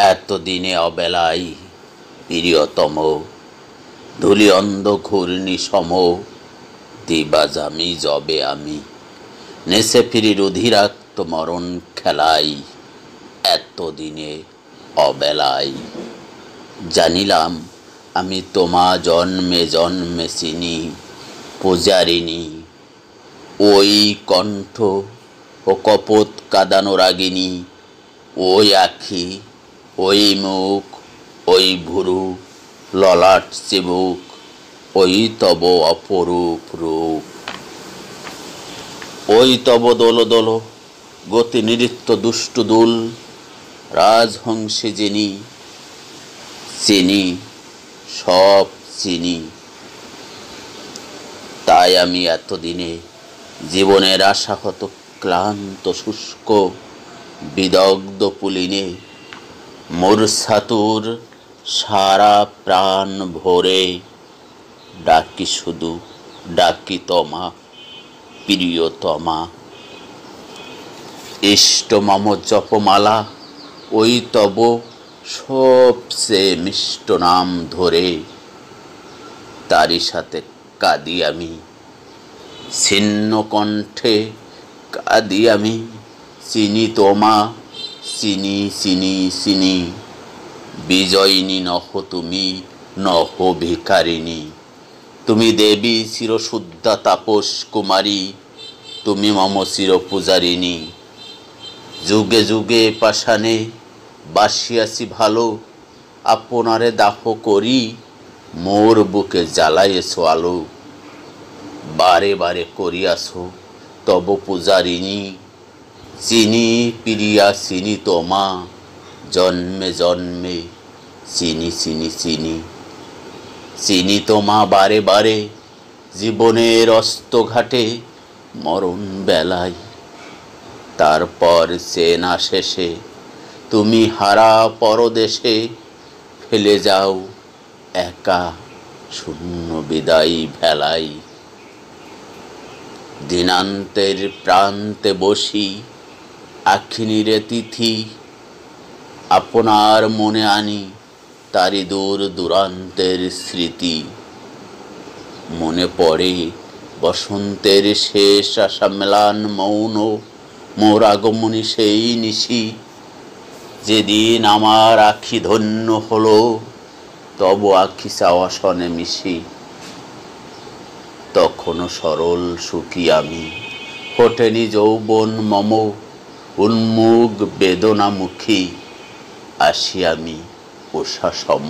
এতদিনে অবেলায় প্রিয়তম ধূলি অন্ধ ঘূর্ণি সম দিবাজামি যবে আমি নেচে ফিরি রুধিরাক্ত মরণ খেলাই এতদিনে অবেলায় জানিলাম আমি তোমা জন্মে জন্মে চিনি পূজারিণী ওই কণ্ঠ ও কপোত কাঁদানো রাগিনী ওই আখি ওই মুখ ওই ভুরু ললাট চিবুক ওই তব অপরূপ রূপ ওই তব দোল দোল গতি নৃত্য দুষ্টু দুল রাজহংসী যিনি চিনি সব চিনি তাই আমি এতদিনে জীবনের আশাহত ক্লান্ত শুষ্ক বিদগ্ধ পুলিনে মূর্ছাতুর সারা প্রাণ ভরে ডাকি শুধু ডাকি তমা প্রিয়তমা ইষ্ট মম জপমালা ওই তব সবচেয়ে মিষ্ট নাম ধরে তারই সাথে কাঁদি আমি ছিন্ন কণ্ঠে কাঁদি আমি চিনি তোমা চিনি চিনি চিনি বিজয়িনী নহ তুমি নহ ভিকারিণী তুমি দেবী চিরশুদ্ধা তাপস কুমারী তুমি মম চির পূজারিণী যুগে যুগে পাষাণে বাসিয়াছি ভালো আপনারে দাহ করি মোর বুকে জ্বালাইয়েছ আলো বারে বারে করিয়াছ তব পূজারিণী চিনি প্রিয়া চিনি তোমা জন্মে জন্মে চিনি চিনি চিনি চিনি তোমা বারে বারে জীবনের অস্তঘাটে মরণ বেলায় তারপর চেনা শেষে তুমি হারা পরদেশে ফেলে যাও একা শূন্য বিদায়ী ভেলাই দিনান্তের প্রান্তে বসি আখিনীরে তিথি আপনার মনে আনি তারি দূর দূরান্তের স্মৃতি মনে পড়ে বসন্তের শেষ আশা মেলান মৌন মোর আগমনী সেই নিশি যেদিন আমার আখি ধন্য হলো তব আখি চাওয়া সনে মিশি তখনও সরল সুখী আমি ফোটেনি যৌবন মম উন্মুখ বেদনামুখী আসি আমি পোষা সম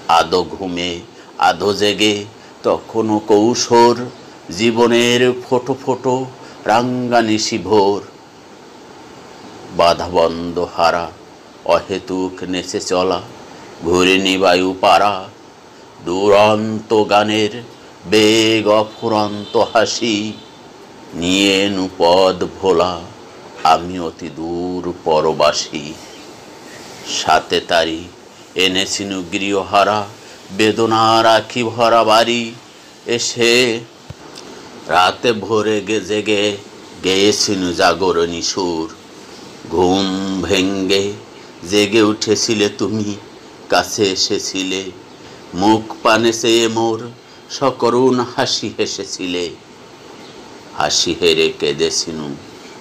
আদো ঘুমে আধো জেগে তখনও কৌশোর জীবনের ফোটো ফোটো রাঙ্গা নিশি ভোর বাধাবন্ধ হারা অহেতুক নেচে চলা ঘূর্ণি বায়ু পারা দুরন্ত গানের বেগ অফুরন্ত হাসি নিয়ে নুপদ ভোলা আমি অতি দূর পরবাসী সাথে তারি এনেছিনু গৃহহারা বেদনার আখি ভরা বাড়ি এসে রাতে ভোরে জেগে গেয়েছিনু জাগরণী সুর ঘুম ভেঙ্গে জেগে উঠেছিলে তুমি কাছে এসেছিলে মুখ পানে চেয়ে মোর সকরুণ হাসি হেসেছিলে হাসি হেরে কেঁদেছিনু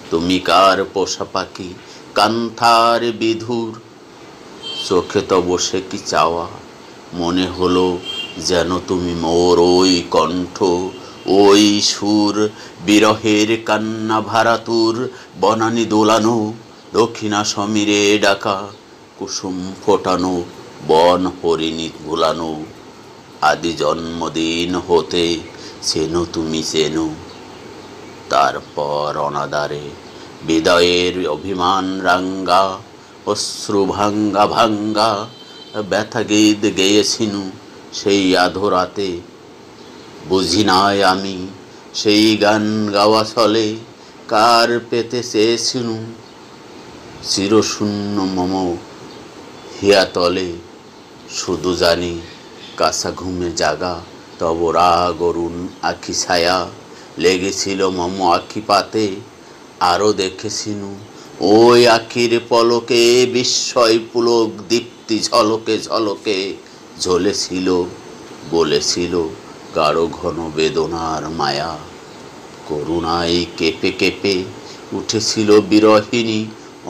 তুমি কার পোষা পাখি কান্থার বিধুর চোখে তো বসে কি চাওয়া মনে হলো যেন তুমি মোর ওই কণ্ঠ ওই সুর বিরহের কান্না ভারাতুর বনানি দোলানো দক্ষিণা সমীরে ডাকা কুসুম ফোটানো বন হরিণী ভুলানো আদি জন্মদিন হতে চেনো তুমি চেনো তারপর অনাদারে বিদায়ের অভিমান রাঙ্গা অশ্রু ভাঙ্গা ভাঙ্গা ব্যথা গীত গেয়েছিনু সেই আধো রাতে বুঝি নাই আমি সেই গান গাওয়া চলে কার পেতে চেয়েছিনু চিরশূন্য মম হিয়াতলে শুধু জানি কাঁচা ঘুমে জাগা তব রাগ অরুণ আখি ছায়া লেগেছিল মম আখি পাতে আরও দেখেছিনু ওই আখির পলকে বিস্ময় পুলক দীপ্তি ঝলকে ঝলকে ঝলেছিল, বলেছিল গাঢ় ঘন বেদনার মায়া। করুণায় কেঁপে কেঁপে উঠেছিল বিরহিণী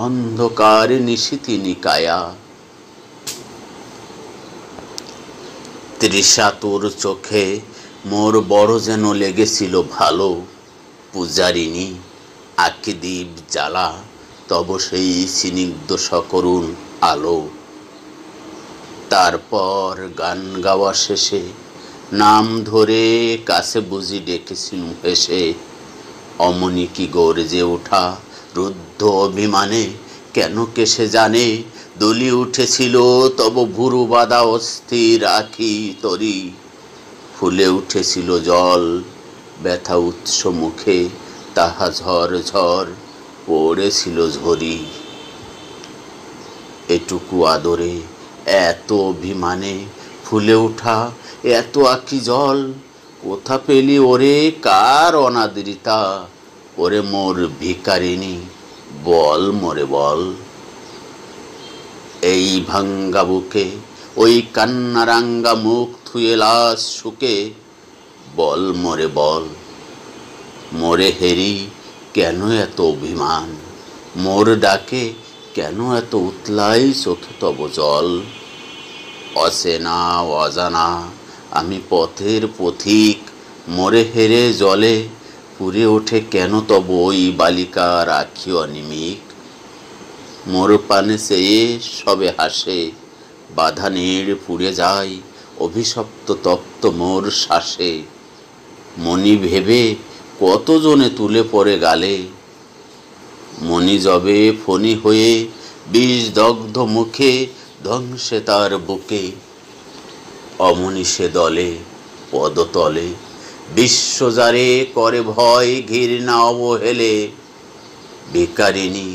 অন্ধকার নিশীথিনী কায়া। তৃষাতুর চোখে মোর বড় যেন লেগেছিল ভালো, পূজারিণী আঁকি দ্বীপ জ্বালা তব সেই স্নিগ্ধ সকরুণ আলো। তারপর গান গাওয়া শেষে নাম ধরে কাছে বুঝি ডেকেছিনু হেসে। অমনি কি গর্জে ওঠা রুদ্ধ অভিমানে, কেন কেসে জানে দলি উঠেছিল তব ভুরু বাঁধা অস্থির আখি তরি। ফুলে উঠেছিল জল ব্যথা উৎস মুখে, তাহা ঝর ঝর পড়েছিল ঝরি। এটুকু আদরে এত অভিমানে ফুলে উঠা এত আখি জল, কোথা পেলি ওরে কার অনাদৃতা? ওরে মোর ভিখারিণী বল মোরে বল। এই ভাঙ্গা বুকে ওই কান্নারাঙ্গা মুখ থুয়ে লাশ শুকে, বল মোরে বল। মোরে হেরি কেন এত অভিমান, মোর ডাকে কেন এত উতলাই চোখে তব জল? অচেনা অজানা আমি পথের পথিক, মোরে হেরে জলে পুরে ওঠে কেন তব ওই বালিকার আখি অনিমিক? মোর পানে চেয়ে সবে হাসে, বাধা নীড় পুড়ে যায় অভিশপ্ত তপ্ত মোর শ্বাসে। মনি ভেবে কতজনে তুলে পড়ে গালে, মনি যবে ফণি হয়ে বিষ দগ্ধ মুখে ধ্বংসে তার বুকে। অমনি সে দলে পদতলে বিশ্বজারে করে ভয় ঘৃণা অবহেলে। ভিখারিণী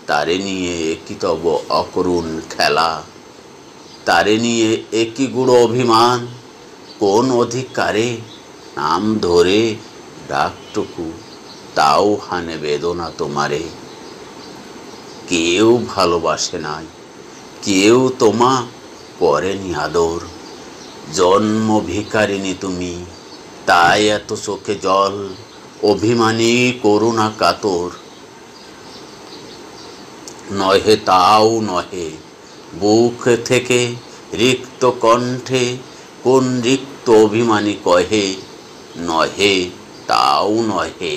তারে নিয়ে একই তব অকরুণ খেলা, তারে নিয়ে একই গুড় অভিমান। কোন অধিকারে নাম ধরে ডাকটুকু তাও হানে বেদনা তোমারে। কেউ ভালোবাসে নাই, কেউ তোমা করেনি আদর, জন্ম ভিখারিণী তুমি তাই এত চোখে জল, অভিমানী করুণা কাতর। নহে তাও নহে বুক থেকে রিক্ত কণ্ঠে কোন রিক্ত অভিমানী কহে, নহে তাও নহে।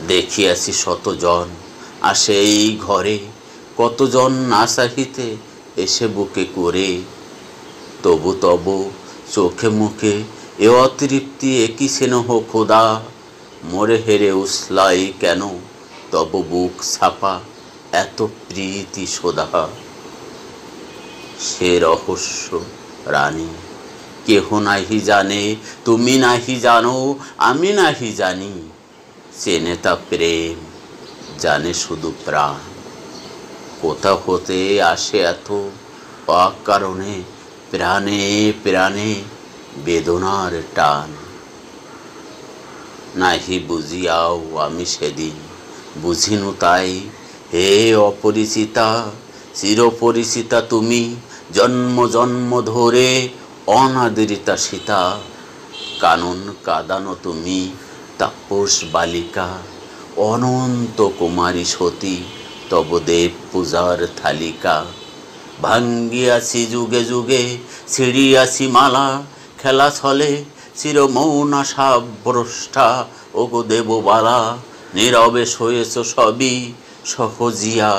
দেখিয়াছি শতজন আসে এই ঘরে, কতজন না চাহিতে এসে বুকে করে। তবু তব চোখে মুখে এ অতৃপ্তি একই স্নেহ খোদা, মোরে হেরে উসলাই কেন তব বুক ছাপা এত প্রীতি সোদা। সে রহস্য রানী কেহ নাহি জানে, তুমি নাহি জানো আমি নাহি জানি। চেনে তা প্রেম জানে শুধু প্রাণ, কোথা হতে আসে এত অকারণে প্রাণে প্রাণে বেদনার টান। নাহি বুঝিয়াও আমি সেদিন বুঝিনু তাই, হে অপরিচিতা চিরপরিচিতা তুমি, জন্ম জন্ম ধরে অনাদৃতা সীতা। কানন কাঁদানো তুমি তাপস বালিকা, অনন্ত কুমারী সতী তব দেব পূজার থালিকা। ভাঙ্গিয়াছি যুগে যুগে ছিড়িয়াছি মালা, খেলা ছলে চির মৌনা সাভ্রষ্টা। ওগো দেববালা নীরবে সয়েছ সবই, সহজিয়া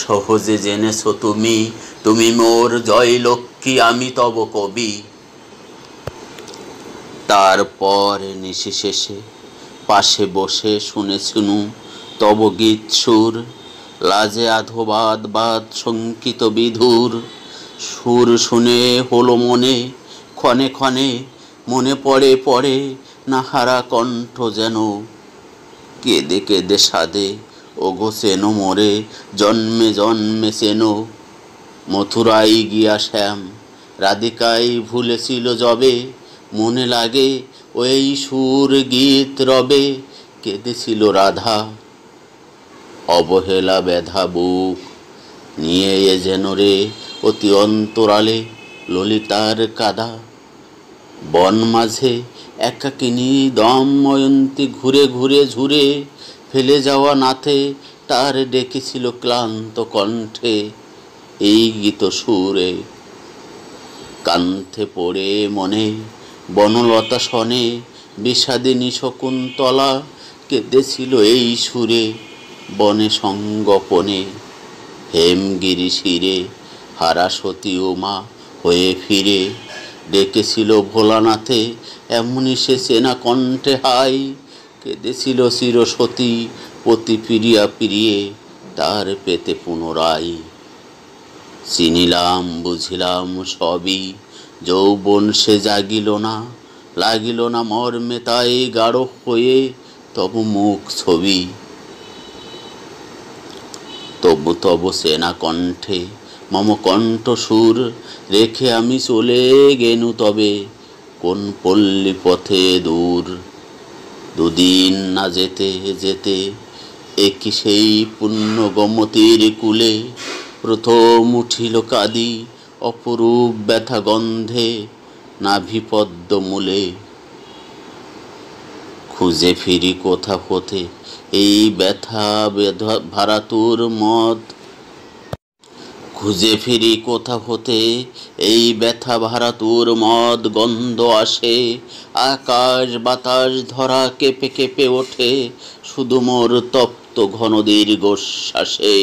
সহজে জেনেছ তুমি। তুমি মোর জয় লক্ষ্মী আমি তব কবি। তারপর নিশি শেষে পাশে বসে শুনেছিনু তব গীত সুর, লাজে আধোবাদ বাদ শঙ্কিত বিধুর। সুর শুনে হলো মনে ক্ষণে ক্ষণে, মনে পড়ে পড়ে নাহারা কণ্ঠ যেন। কেঁদে কেঁদে সাদে ওগো চেনো মোরে, জন্মে জন্মে চেনো। মথুরায় গিয়া শ্যাম রাধিকায় ভুলেছিল যবে, মনে লাগে ওই সুর গীত রবে। কেঁদেছিল রাধা অবহেলা ব্যথা বুক নিয়ে এ যেন রে অতি অন্তরালে ললিতার কাদা। বন মাঝে একাকিনী দময়ন্তী ঘুরে ঘুরে ঝুরে ফেলে যাওয়া নাথে তার ডেকেছিল ক্লান্ত কণ্ঠে এই গীত সুরে। কান্থে পড়ে মনে বনলতা শনে বিষাদিনী শকুন্তলা কেঁদেছিল এই সুরে বনে সঙ্গোপনে। হেমগিরি শিরে হারা সতী উমা হয়ে ফিরে ডেকেছিল ভোলানাথে এমনি সে চেনা কণ্ঠে হাই। কেঁদেছিল চিরসতী পতি ফিরিয়া ফিরিয়ে তার পেতে পুনরায়। চিনিলাম বুঝিলাম সবই যৌবন সে জাগিল না, লাগিল না মর্মে তাই গাঢ় হয়ে তবু মুখ ছবি। তবু তবু সেনা কণ্ঠে মম কণ্ঠ সুর রেখে আমি চলে গেনু তবে কোন পল্লী পথে দূর। দুদিন না যেতে যেতে একই সেই পুণ্য গোমতীর কূলে প্রথম উঠিল কাদি অপরূপ ব্যথা গন্ধে নাভিপদ্ম মূলে। খুঁজে ফিরি কোথা হতে এই ব্যথা ভারাতুর মদ, খুঁজে ফিরি কোথা হতে এই ব্যথা ভারাতুর মদ গন্ধ আসে। আকাশ বাতাস ধরা কেঁপে কেঁপে ওঠে শুধু মোর তপ্ত ঘন দীর্ঘশ্বাসে।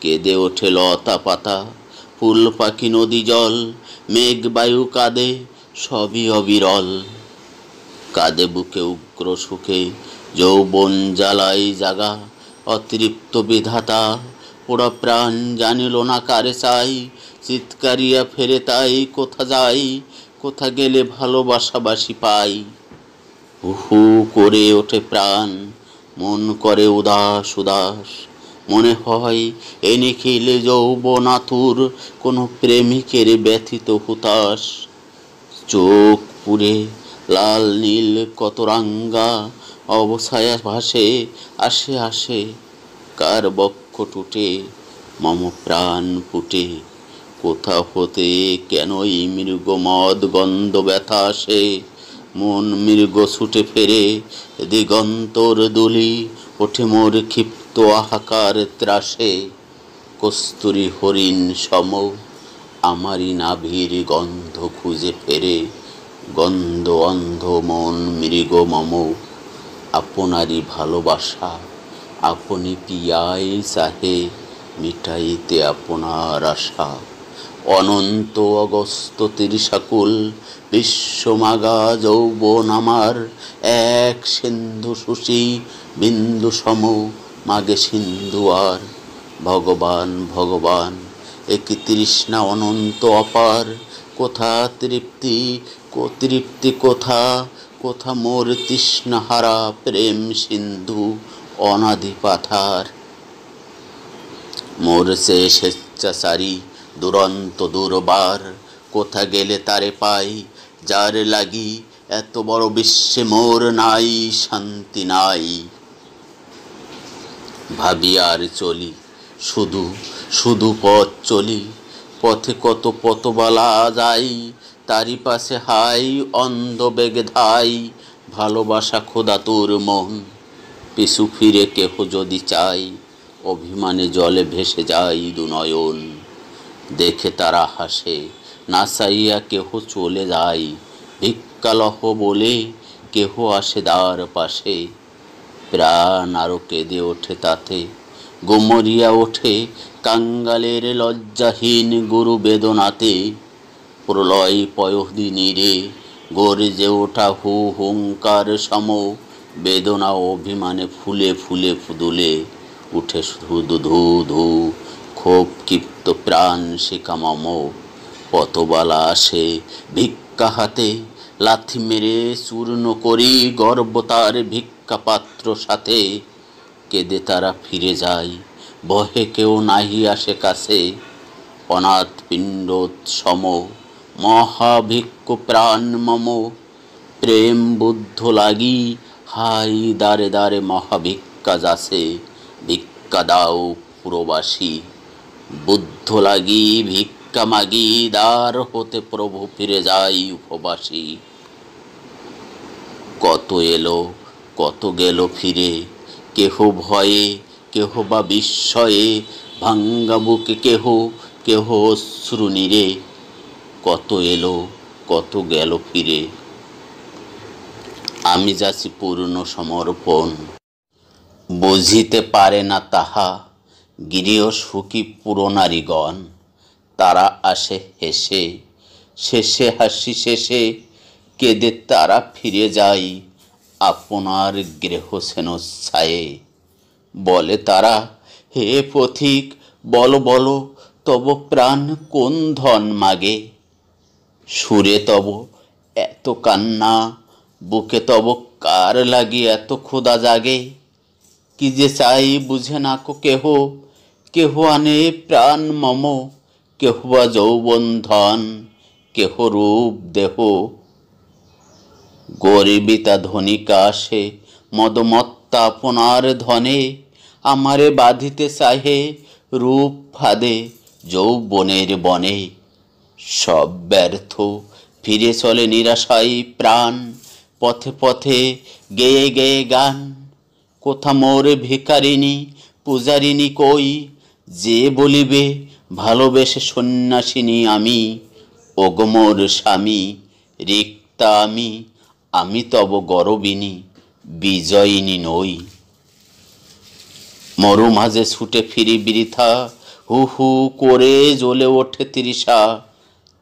কেঁদে ওঠে লতা পাতা ফুল পাখি নদী জল, মেঘ বায়ু কাঁদে সবই অবিরল। কাঁদে বুকে উগ্র সুখে যৌবন জ্বালাই জাগা অতৃপ্ত বিধাতা। পোড়া প্রাণ জানিল না কারে চাই, চিৎকারিয়া ফেরে তাই কোথা যাই, কোথা গেলে ভালোবাসাবাসি পাই। হু করে ওঠে প্রাণ মন করে উদাস উদাস, মনে হয় এ নিখিল যৌবনাতুর কোনো প্রেমিকের ব্যথিত হুতাশ। চোখ পুরে লাল নীল কত রাঙ্গা অবছায়া ভাসে আসে আসে কার বক্ষ টুটে মম প্রাণ ফুটে। কোথা হতে কেনই মৃগ মদ গন্ধ ব্যথা আসে, মন মৃগ ছুটে ফেরে দিগন্তর দুলি ওঠে মোর ক্ষিপ্ত আহাকার ত্রাসে। কস্তুরী হরিণ সম আমারই নাভির গন্ধ খুঁজে ফেরে, গন্ধ অন্ধ মন মৃগ মম। আপনারই ভালোবাসা আপনি পিয়াই চাহে, মিটাইতে আপনার আশা। অনন্ত অগস্ত তিরিশাকুল বিশ্বমাগা যৌবন আমার, এক সিন্ধু সুশী বিন্দু সম মাগে সিন্ধু আর। ভগবান ভগবান একই তৃষ্ণা অনন্ত অপার, কোথা তৃপ্তি তৃপ্তি কোথা, কোথা মোর তৃষ্ণাহারা প্রেম সিন্ধু অনাদি পাথার। মোর সে স্বেচ্ছাচারী দুরন্ত দুর্বার, কোথা গেলে তারে পাই যার লাগি এত বড় বিশ্বে মোর নাই শান্তি নাই। ভাবি আর চলি শুধু শুধু পথ চলি, পথে কত পথবালা যাই তারি পাশে হাই অন্ধ বেগে ধাই। ভালোবাসা খোদা তোর মন পিছু ফিরে কেহ যদি চাই, অভিমানে জলে ভেসে যাই দুনয়ন। দেখে তারা হাসে না চাইয়া কেহ চলে যায়, ভিক্ষালহ বলে কেহ আসে দ্বার পাশে। প্রাণ আরো কেঁদে ওঠে তাতে গোমরিয়া ওঠে কাঙ্গালের লজ্জাহীন গুরু বেদনাতে। প্রলয় পয়দিনীরে গর্জে ওঠা হু হুঙ্কার সম, বেদনা অভিমানে ফুলে ফুলে ফুদুলে উঠে শুধু ধু ধু। ক্ষোভ ক্ষিপ্ত প্রাণ শিখা মম, পতবালা আসে ভিক্ষা হাতে, লাথি মেরে চূর্ণ করি গর্ব তার ভিক্ষা পাত্র সাথে। কেঁদে তারা ফিরে যায় বহে কেউ নাহি আসে কাছে, অনাথ পিণ্ড সম মহাভিক্ষ প্রাণ মম। প্রেম বুদ্ধ লাগি হাই দ্বারে দ্বারে মহাভিক্ষা যাছে, ভিক্ষা ভিক্ষা দাও পুরবাসী, বুদ্ধ লাগি ভিক্ষা মাগি, দ্বার হতে প্রভু ফিরে যাই উপবাসী। কত এলো কত গেল ফিরে, কেহ ভয়ে কেহ বা বিস্ময়ে, ভাঙ্গা বুকে কেহ কেহ অশ্রু নীরে। কত এলো কত গেল ফিরে, আমি যাচ্ছি পূর্ণ সমর্পণ। বুঝিতে পারে না তাহা গৃহ সুখী পুরনারীগণ, তারা আসে হেসে শেষে হাসি শেষে কেঁদে তারা ফিরে যায় আপনার গৃহসেন ছায়ে। বলে তারা, হে পথিক বলো বলো তব প্রাণ কোন ধন মাগে। সুরে তব এত কান্না, বুকে তব কার লাগি এত ক্ষুধা জাগে। কি যে চাই বুঝে না কো কেহ, কেহ আনে প্রাণ মম, কেহ বা যৌবন ধন, কেহ রূপ দেহ। গরিবিতা ধনিকা আসে মদমত্তা আপনার ধনে, আমারে বাঁধিতে চাহে রূপ ফাঁদে যৌবনের বনে। সব ব্যর্থ ফিরে চলে নিরাশায় প্রাণ, পথে পথে গেয়ে গেয়ে গান। কোথা মোর ভিখারিণী পূজারিণী কই, যে বলিবে ভালোবেসে সন্ন্যাসিনী আমি। ওগো মোর স্বামী রিক্তা আমি, আমি তব গরবিনী বিজয়িনী নই। মরু মাঝে ছুটে ফিরি বৃথা, হু হু করে জ্বলে ওঠে তৃষা।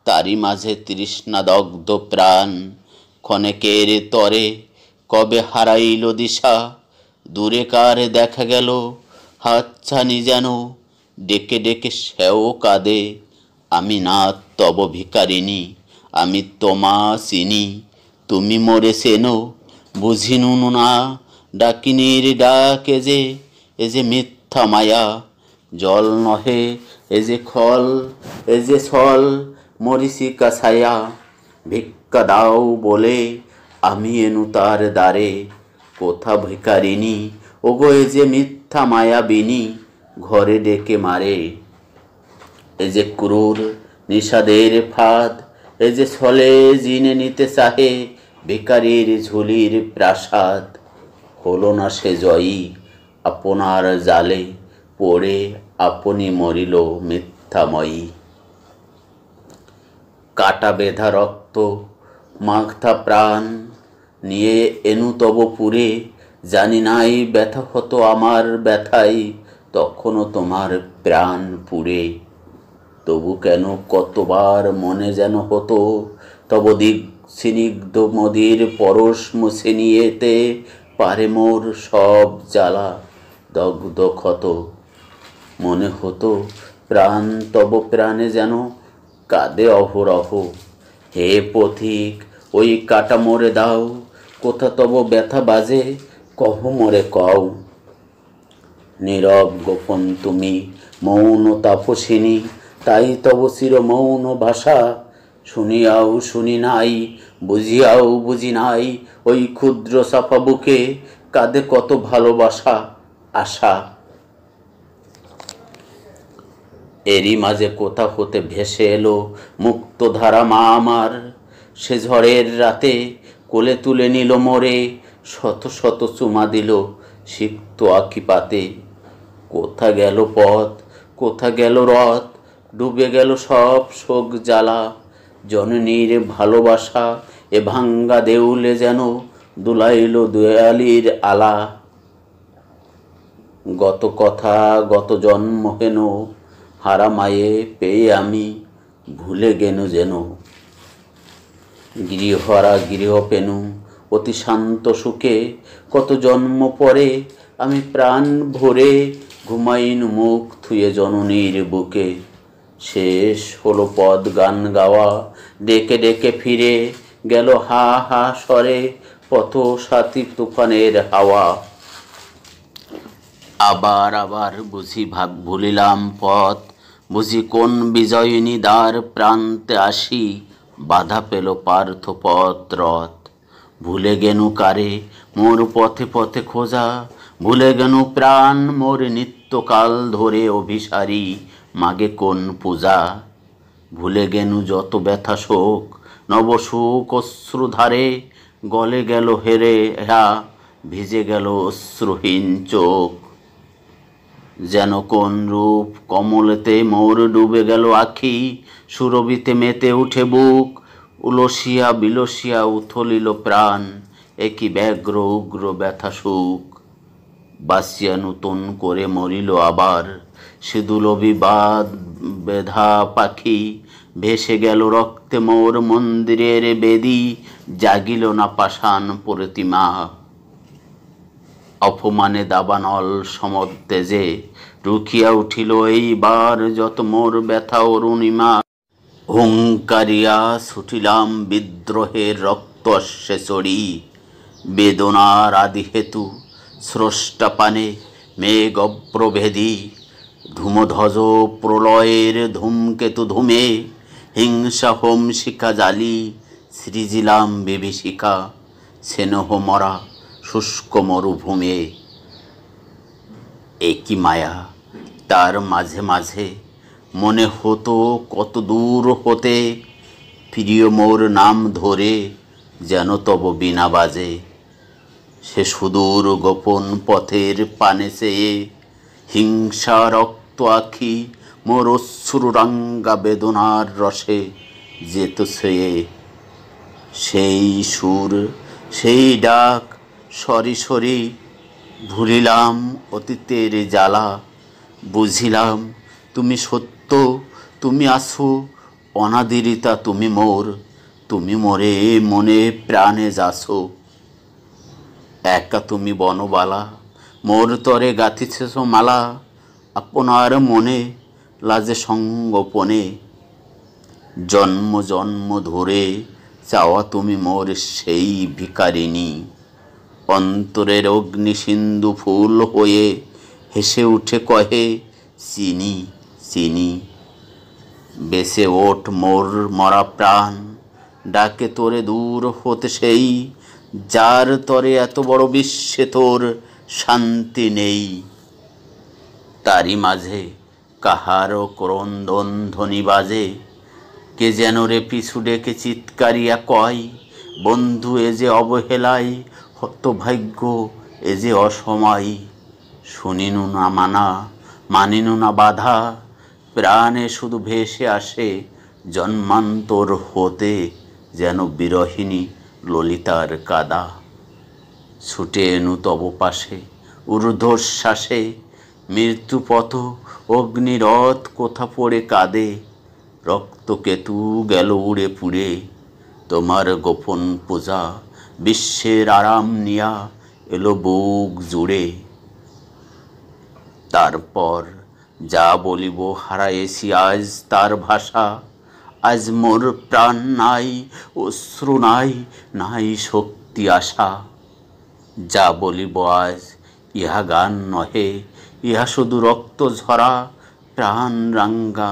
তারি মাঝে তৃষ্ণা দগ্ধ প্রাণ, ক্ষণেকের তরে কবে হারাইল দিশা। দূরে কার দেখা গেল হাতছানি যেন, ডেকে ডেকে সেও কাঁদে। আমি না তব ভিখারিণী, আমি তোমা চিনি, তুমি মোরে চেনো বুঝিনু না। ডাকিনীর ডাকে যে এ যে মিথ্যা মায়া, জল নহে এ যে খল এ যে ছল মরিচিকা ছায়া। ভিক্ষা দাও বলে আমি এনু তার দ্বারে, কোথা ভিখারিণী ওগো এ যে মিথ্যা মায়াবিনী, ঘরে ডেকে মারে। এ যে ক্রূর নিষাদের ফাঁদ, এ যে ছলে জিনে নিতে চাহে ভিখারির ঝুলির প্রাসাদ। হলো না সে জয়ী আপনার জালে, পড়ে আপনি মরিল মিথ্যাময়ী। কাটা বেধা রক্ত মাখা প্রাণ নিয়ে এনু তব পুরে, জানি নাই ব্যথা হতো আমার ব্যথাই তখনও তোমার প্রাণ পুরে। তবু কেন কতবার মনে যেন হতো তব দিক স্নিগ্ধ মদির পরশ মুছে নিয়েতে পারে মোর সব জ্বালা দগ্ধ ক্ষত। মনে হতো প্রাণ তব প্রাণে যেন কাঁদে অহরহ। হে পথিক ওই কাটা মোরে দাও, কোথা তব ব্যথা বাজে কহ মোরে কও। নীরব গোপন তুমি মৌন তাপসিনী, তাই তব চির মৌন ভাষা। শুনিয়াও শুনি নাই বুঝিয়াও বুঝি নাই, ওই ক্ষুদ্র চাপা বুকে কাঁদে কত ভালোবাসা আশা। এরই মাঝে কোথা হতে ভেসে এলো মুক্ত ধারা মা আমার, সে ঝড়ের রাতে কোলে তুলে নিল মোরে, শত শত চুমা দিল সিক্ত আঁখি পাতে। কোথা গেল পথ কোথা গেল রথ, ডুবে গেল সব শোক জ্বালা। জননীর ভালোবাসা এ ভাঙ্গা দেউলে যেন দুলাইল দয়ালির আলা। গত কথা গত জন্ম হেন, হারা মায়ে পেয়ে আমি ভুলে গেনু যেন। গৃহহারা গৃহ পেনু অতি শান্ত সুখে, কত জন্ম পরে আমি প্রাণ ভরে ঘুমাইনু মুখ থুয়ে জননীর বুকে। শেষ হলো পদ গান গাওয়া, ডেকে ডেকে ফিরে গেল হা হা স্বরে পথ সাথী তুফানের হাওয়া। আবার আবার বুঝি ভুলিলাম পথ, বুঝি কোন বিজয়িনী দ্বার প্রান্তে আসি বাধা পেল পার্থ পথ রথ। ভুলে গেনু কারে মোর পথে পথে খোঁজা, ভুলে গেনু প্রাণ মোর নিত্য নিত্যকাল ধরে অভিসারী মাগে কোন পূজা। ভুলে গেনু যত ব্যথা শোক, নবসুখ অশ্রুধারে, গলে গেল হেরে হা, ভিজে গেল অশ্রুহীন চোখ। যেন কোন রূপ কমলেতে মোর ডুবে গেল আখি, সুরভিতে মেতে উঠে বুক, উলসিয়া বিলসিয়া উথলিল প্রাণ, একই ব্যগ্র উগ্র ব্যথা সুখ। বাসিয়া নূতন করে মরিল আবার, সিদুল বিবাদ বেধা পাখি, ভেসে গেল রক্তে মোর মন্দিরের বেদী, জাগিল না পাষাণ প্রতিমা। অপমানে দাবানল সমতেজে, রুখিয়া উঠিল এইবার যত মোর ব্যথা অরুণিমা। হুঙ্কারিয়া ছুটিলাম বিদ্রোহের রক্ত অশ্বে চড়ি, বেদনার আদি হেতু স্রষ্টা পানে মেঘ অপ্রভেদী। ধূমধ্বজ প্রলয়ের ধূমকেতু ধূমে, হিংসা হোমশিখা জালি, সৃজিলাম বিভীষিকা, স্নেহ মরা শুষ্ক মরুভূমে। একই মায়া তার মাঝে মাঝে, মনে হতো কত দূর হতে, প্রিয় মোর নাম ধরে যেন তব বীণা বাজে। সে সুদূর গোপন পথের পানে চেয়ে, হিংসা রক্ত আখি মোর অশ্রুরাঙ্গা বেদনার রসে যেত ছেয়ে। সেই সুর সেই ডাক সরি সরি, ভুলিলাম অতীতের জ্বালা। বুঝিলাম তুমি সত্য, তুমি আছো অনাদিরিতা, তুমি মোর, তুমি মোরে মনে প্রাণে যাছো। একা তুমি বনবালা, মোর তরে গাঁথিছেছ মালা, আপনার মনে লাজে সঙ্গোপনে। জন্ম জন্ম ধরে চাওয়া তুমি মোর সেই ভিখারিণী, অন্তরের অগ্নি সিন্ধু ফুল হয়ে হেসে উঠে কহে চিনি চিনি। বেঁচে ওঠ মোর মরা প্রাণ, ডাকে তোরে দূর হতে সেই, যার তরে এত বড় বিশ্বে তোর শান্তি নেই। তারই মাঝে কাহারও ক্রন্দন ধ্বনি বাজে, কে যেন রে পিছু ডেকে চিৎকারিয়া কয়, বন্ধু এ যে অবহেলায়, হতভাগ্য এ যে অসময়। শুনিনু না মানা, মানিনু না বাধা, প্রাণে শুধু ভেসে আসে জন্মান্তর হতে, যেন বিরহিণী ললিতার কাদা। ছুটে এনু তব পাশে ঊর্ধ্বশ্বাসে, মৃত্যুপথ অগ্নিরথ কোথা পড়ে কাঁদে। রক্তকেতু গেল উড়ে পুড়ে, তোমার গোপন পূজা বিশ্বের আরাম নিয়া এলো বুক জুড়ে। তারপর যা বলিব হারায়েছি আজ তার ভাষা, আজ মোর প্রাণ নাই, অশ্রু নাই, নাই শক্তি আশা। যা বলিব আজ ইহা গান নহে, ইহা শুধু রক্ত ঝরা, প্রাণ রাঙ্গা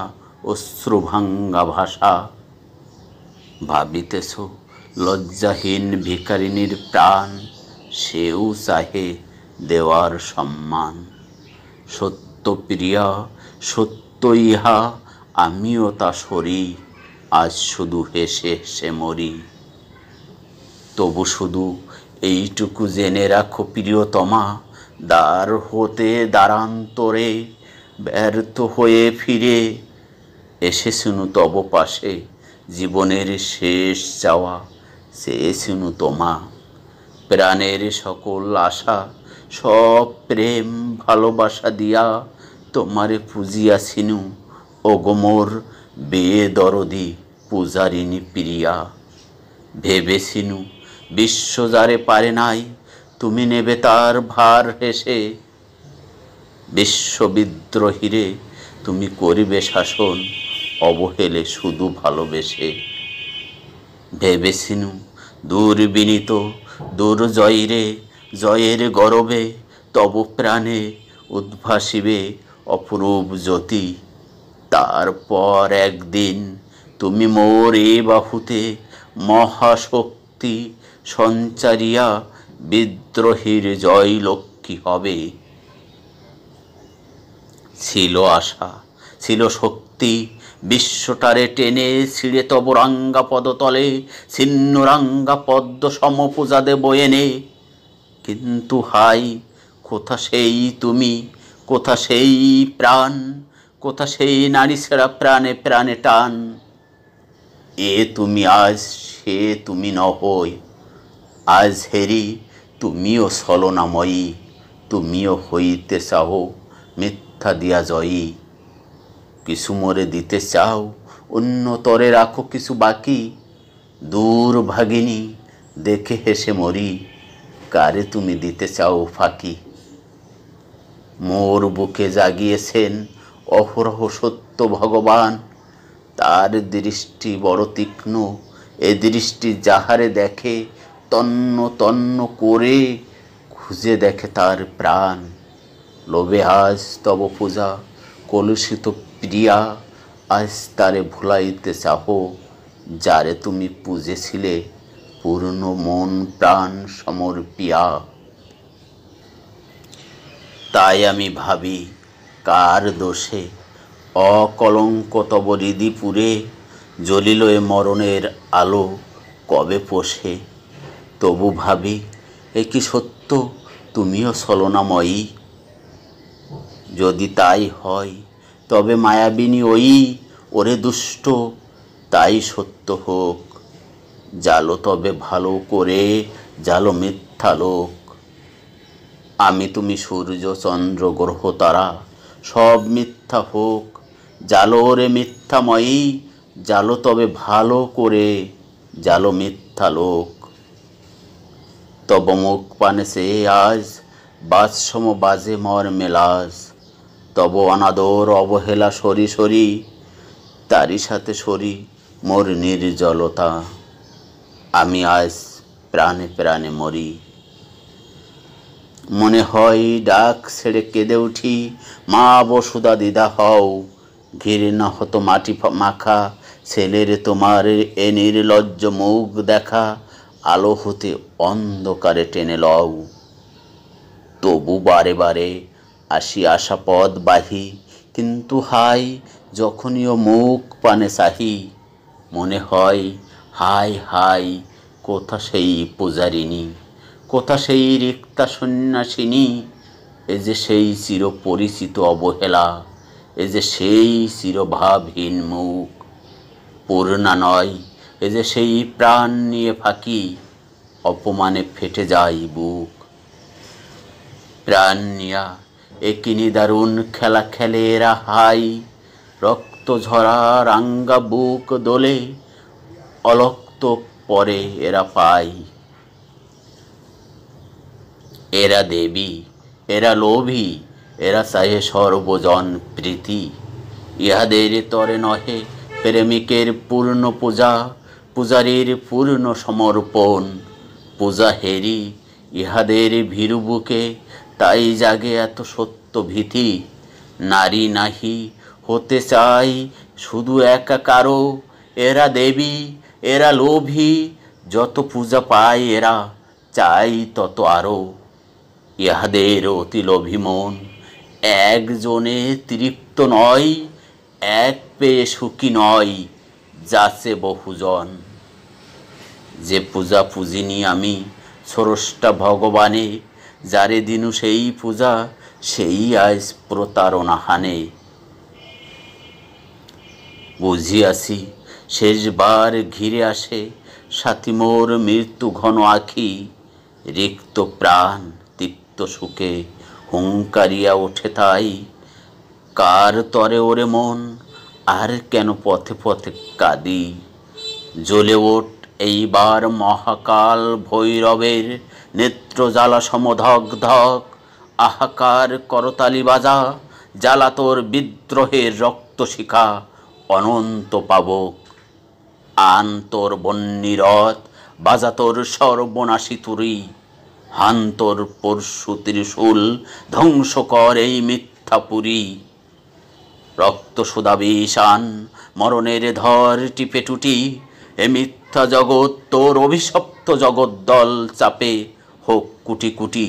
অশ্রু ভাঙ্গা ভাষা। ভাবিতেছ লজ্জাহীন ভিখারিণীর প্রাণ, সেও চাহে দেওয়ার সম্মান। সত্য প্রিয়া সত্য ইহা, আমিও তা সরি, আজ শুধু হেসে হেসে মরি। তবু শুধু এইটুকু জেনে রাখো প্রিয়তমা, দ্বার হতে দ্বারান্তরে ব্যর্থ হয়ে ফিরে এসেছিনু তব পাশে, জীবনের শেষ চাওয়া চেয়েছিনু তোমা। প্রাণের সকল আশা সব প্রেম ভালোবাসা দিয়া, তোমারে পুজিয়াছিনু ওগো মোর বেদরদি পূজারিণী প্রিয়া। ভেবেছিনু বিশ্ব যারে পারে নাই, তুমি নেবে তার ভার হেসে। বিশ্ববিদ্রোহীরে তুমি করিবে শাসন, অবহেলে শুধু ভালোবেসে। ভেবেছিনু দুর্বিনীত দুর্জয়ীরে, জয়ের গরবে তব প্রাণে উদ্ভাসিবে অপরূপ জ্যোতি। তারপর একদিন তুমি মোর এ বাহুতে মহাশক্তি সঞ্চারিয়া, বিদ্রোহীর জয় লক্ষ্মী হবে। ছিল আশা, ছিল শক্তি, বিশ্বটারে টেনে ছিঁড়ে তব রাঙ্গা পদতলে ছিন্ন রাঙ্গা পদ্ম সমপূজা দেব এনে। কিন্তু হাই, কোথা সেই তুমি, কোথা সেই প্রাণ, কোথা সেই নারী ছেঁড়া প্রাণে প্রাণে টান। এ তুমি আজ, সে তুমি নহই, আজ হেরি তুমিও ছলনাময়ী, তুমিও হইতে চাও মিথ্যা দিয়া জয়ী। কিছু মোরে দিতে চাও, অন্য তরে রাখো কিছু বাকি, দূর ভাগিনী দেখে হেসে মরি, কারে তুমি দিতে চাও ফাঁকি। মোর বুকে জাগিয়েছেন অহরহ সত্য ভগবান, তার দৃষ্টি বড় তীক্ষ্ণ, এ দৃষ্টি যাহারে দেখে তন্ন তন্ন করে খুঁজে দেখে তার প্রাণ। লোভে আজ তব পূজা কলুষিত প্রিয়া, আজ তারে ভুলাইতে চাহ যারে তুমি পূজেছিলে পূর্ণ মন প্রাণ সমর্পিয়া। তাই আমি ভাবি কার দোষে অকলঙ্ক তব হৃদিপুরে জ্বলিল এ মরণের আলো কবে পোষে। তবু ভাবি এ কি সত্য তুমিও ছলনাময়ী, যদি তাই হয় তবে মায়াবিনী ওই। ওরে দুষ্ট, তাই সত্য হোক, জালো তবে ভালো করে, জালো মিথ্যা লোক। আমি তুমি সূর্য চন্দ্র গ্রহ তারা সব মিথ্যা হোক, জালো রে মিথ্যাময়ী, জালো তবে ভালো করে, জালো মিথ্যা লোক। তব মুখ পানে সে আজ বাজসম বাজে মর মেলাস, তব অনাদর অবহেলা সরি সরি, তারই সাথে সরি মোর নির্জলতা। আমি আজ প্রাণে প্রাণে মরি। মনে হয় ডাক ছেড়ে কেঁদে উঠি, মা বসুদা দিদা হও, ঘৃণা হতো মাটি মাখা ছেলের তোমার এ নির্লজ্জ মুখ দেখা, আলো হতে অন্ধকারে টেনে লও। তবু বারে বারে আসি আশা পথ বাহি, কিন্তু হাই যখনইও মুখ পানে চাহি, মনে হয় হাই হাই কোথা সেই পূজারিণী, কোথা সেই রিক্তা সন্ন্যাসিনী। এ যে সেই চিরপরিচিত অবহেলা, এ যে সেই চিরভাবহীন মুখ। পূর্ণা নয়, এ যে সেই প্রাণ নিয়ে ফাঁকি, অপমানে ফেটে যায় বুক। প্রাণ নিয়া একিনি দারুণ খেলা খেলে এরা হাই, রক্ত ঝরা রাঙ্গা বুক দোলে, অলক্ত পরে এরা পাই। এরা দেবী, এরা লোভী, এরা চাহে সর্বজন প্রীতি। ইহাদের তরে নহে প্রেমিকের পূর্ণ পূজা, পূজারীর পূর্ণ সমর্পণ। পূজা হেরি ইহাদের ভীরু বুকে, তাই জাগে এত সত্য ভীতি। নারী নাহি হতে চাই শুধু একা কারো, এরা দেবী, এরা লোভী, যত পূজা পায় এরা চাই তত আরো। ইহাদের অতি লোভী মন একজনে তৃপ্ত নয়, এক পেয়ে সুখী নয়, যাচে বহুজন। যে পূজা পূজিনি আমি স্রষ্টা ভগবানে, যারে দিনু সেই পূজা সেই আজ প্রতারণা হানে। বুঝিয়াছি শেষবার ঘিরে আসে সাথী মোর মৃত্যু ঘন আখি, রিক্ত প্রাণ তিক্ত সুখে হুঙ্কারিয়া ওঠে তাই। কার তরে ওরে মন আর কেন পথে পথে কাঁদি, জ্বলে ওঠ এইবার মহাকাল ভৈরবের নেত্র জ্বালা সমধক ধক। আহাকার করতালি বাজা, জ্বালা তোর বিদ্রোহের রক্ত শিখা অনন্ত পাবক। আন তোর বন্যী রথ, বাজা তোর সর্বনাশী তুরি, হান তোর পরশু ত্রিশূল, ধ্বংস কর এই মিথ্যাপুরী। রক্ত সুদা বিষান মরণের ধর টিপে টুটি, এ মিথ্যা জগৎ তোর অভিশপ্ত জগদ্দল চাপে হোক কুটি কুটি।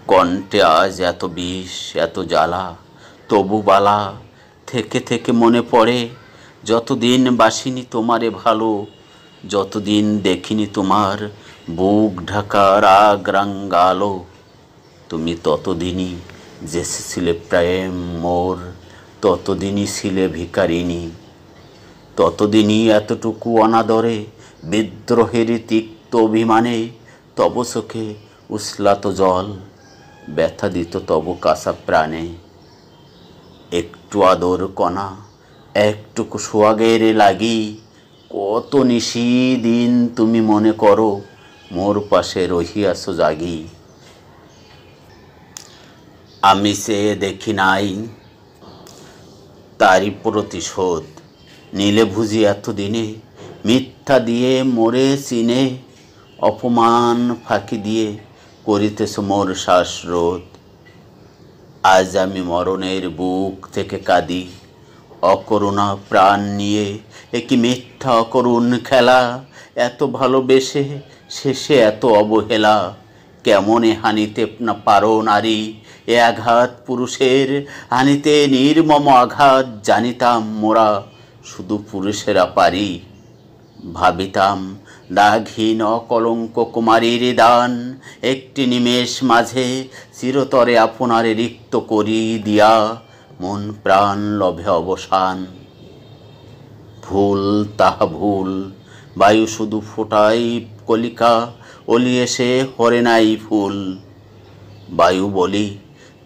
কণ্ঠে আজ এত বিষ, এত জ্বালা, তবু বালা থেকে থেকে মনে পড়ে, যতদিন বাসিনি তোমারে ভালো, যতদিন দেখিনি তোমার বুক ঢাকা রাগ রাঙ্গালো। তুমি ততদিনই যেসেছিলে প্রেম মোর, ততদিনই ছিলে ভিখারিনী, ততদিনই এতটুকু অনাদরে বিদ্রোহের তিক্ত অভিমানে তব চোখে উছলাত জল, ব্যথা দিত তব কাঁচা প্রাণে। একটু আদর কণা, একটুকু সোয়াগের লাগি, কত নিশি দিন তুমি মনে করো মোর পাশে রহিয়াছ জাগি। আমি চেয়ে দেখি নাই তারই প্রতিশোধ, নীলে ভুজি এতদিনে মিথ্যা দিয়ে মোরে চিনে, অপমান ফাঁকি দিয়ে করিতেছ মোর শ্বাসরোধ। আজ আমি মরণের বুক থেকে কাঁদি, অকরুণা প্রাণ নিয়ে, একি মিথ্যা অকরুণ খেলা, এত ভালোবেসে শেষে এত অবহেলা। কেমনে হানিতে না পারো নারী এ আঘাত পুরুষের, হানিতে নির্মম আঘাত জানিতাম মোরা শুধু পুরুষেরা পারি। ভাবিতাম দাগহীন অকলঙ্ক কুমারীর দান, একটি নিমেষ মাঝে চিরতরে আপনারে রিক্ত করি দিয়া মন প্রাণ লভে অবসান। ভুল তাহা ভুল, বায়ু শুধু ফোটাই কলিকা, অলি এসে হরে নাই ফুল। বায়ু বলি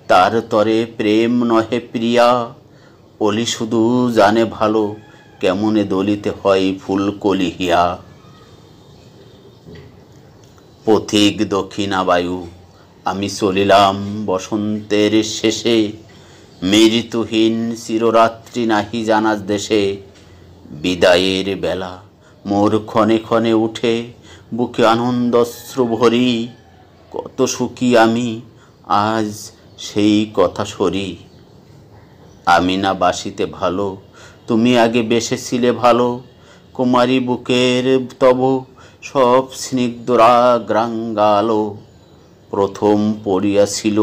তার তরে প্রেম নহে প্রিয়া, অলি শুধু জানে ভালো কেমনে দলিতে হয় ফুল কলিহিয়া। পথিক দক্ষিণা বায়ু, আমি চলিলাম বসন্তের শেষে, মৃত্যুহীন চিররাত্রি নাহি জানাজ দেশে। বিদায়ের বেলা মোর ক্ষণে ক্ষণে উঠে বুকে আনন্দশ্রু ভরি, কত সুখী আমি আজ সেই কথা সরি। আমি না বাসিতে ভালো, তুমি আগে বেসেছিলে ভালো, কুমারী বুকের তব সব স্নিগ্ধ রাগ রাঙ্গালো। প্রথম পড়িয়াছিল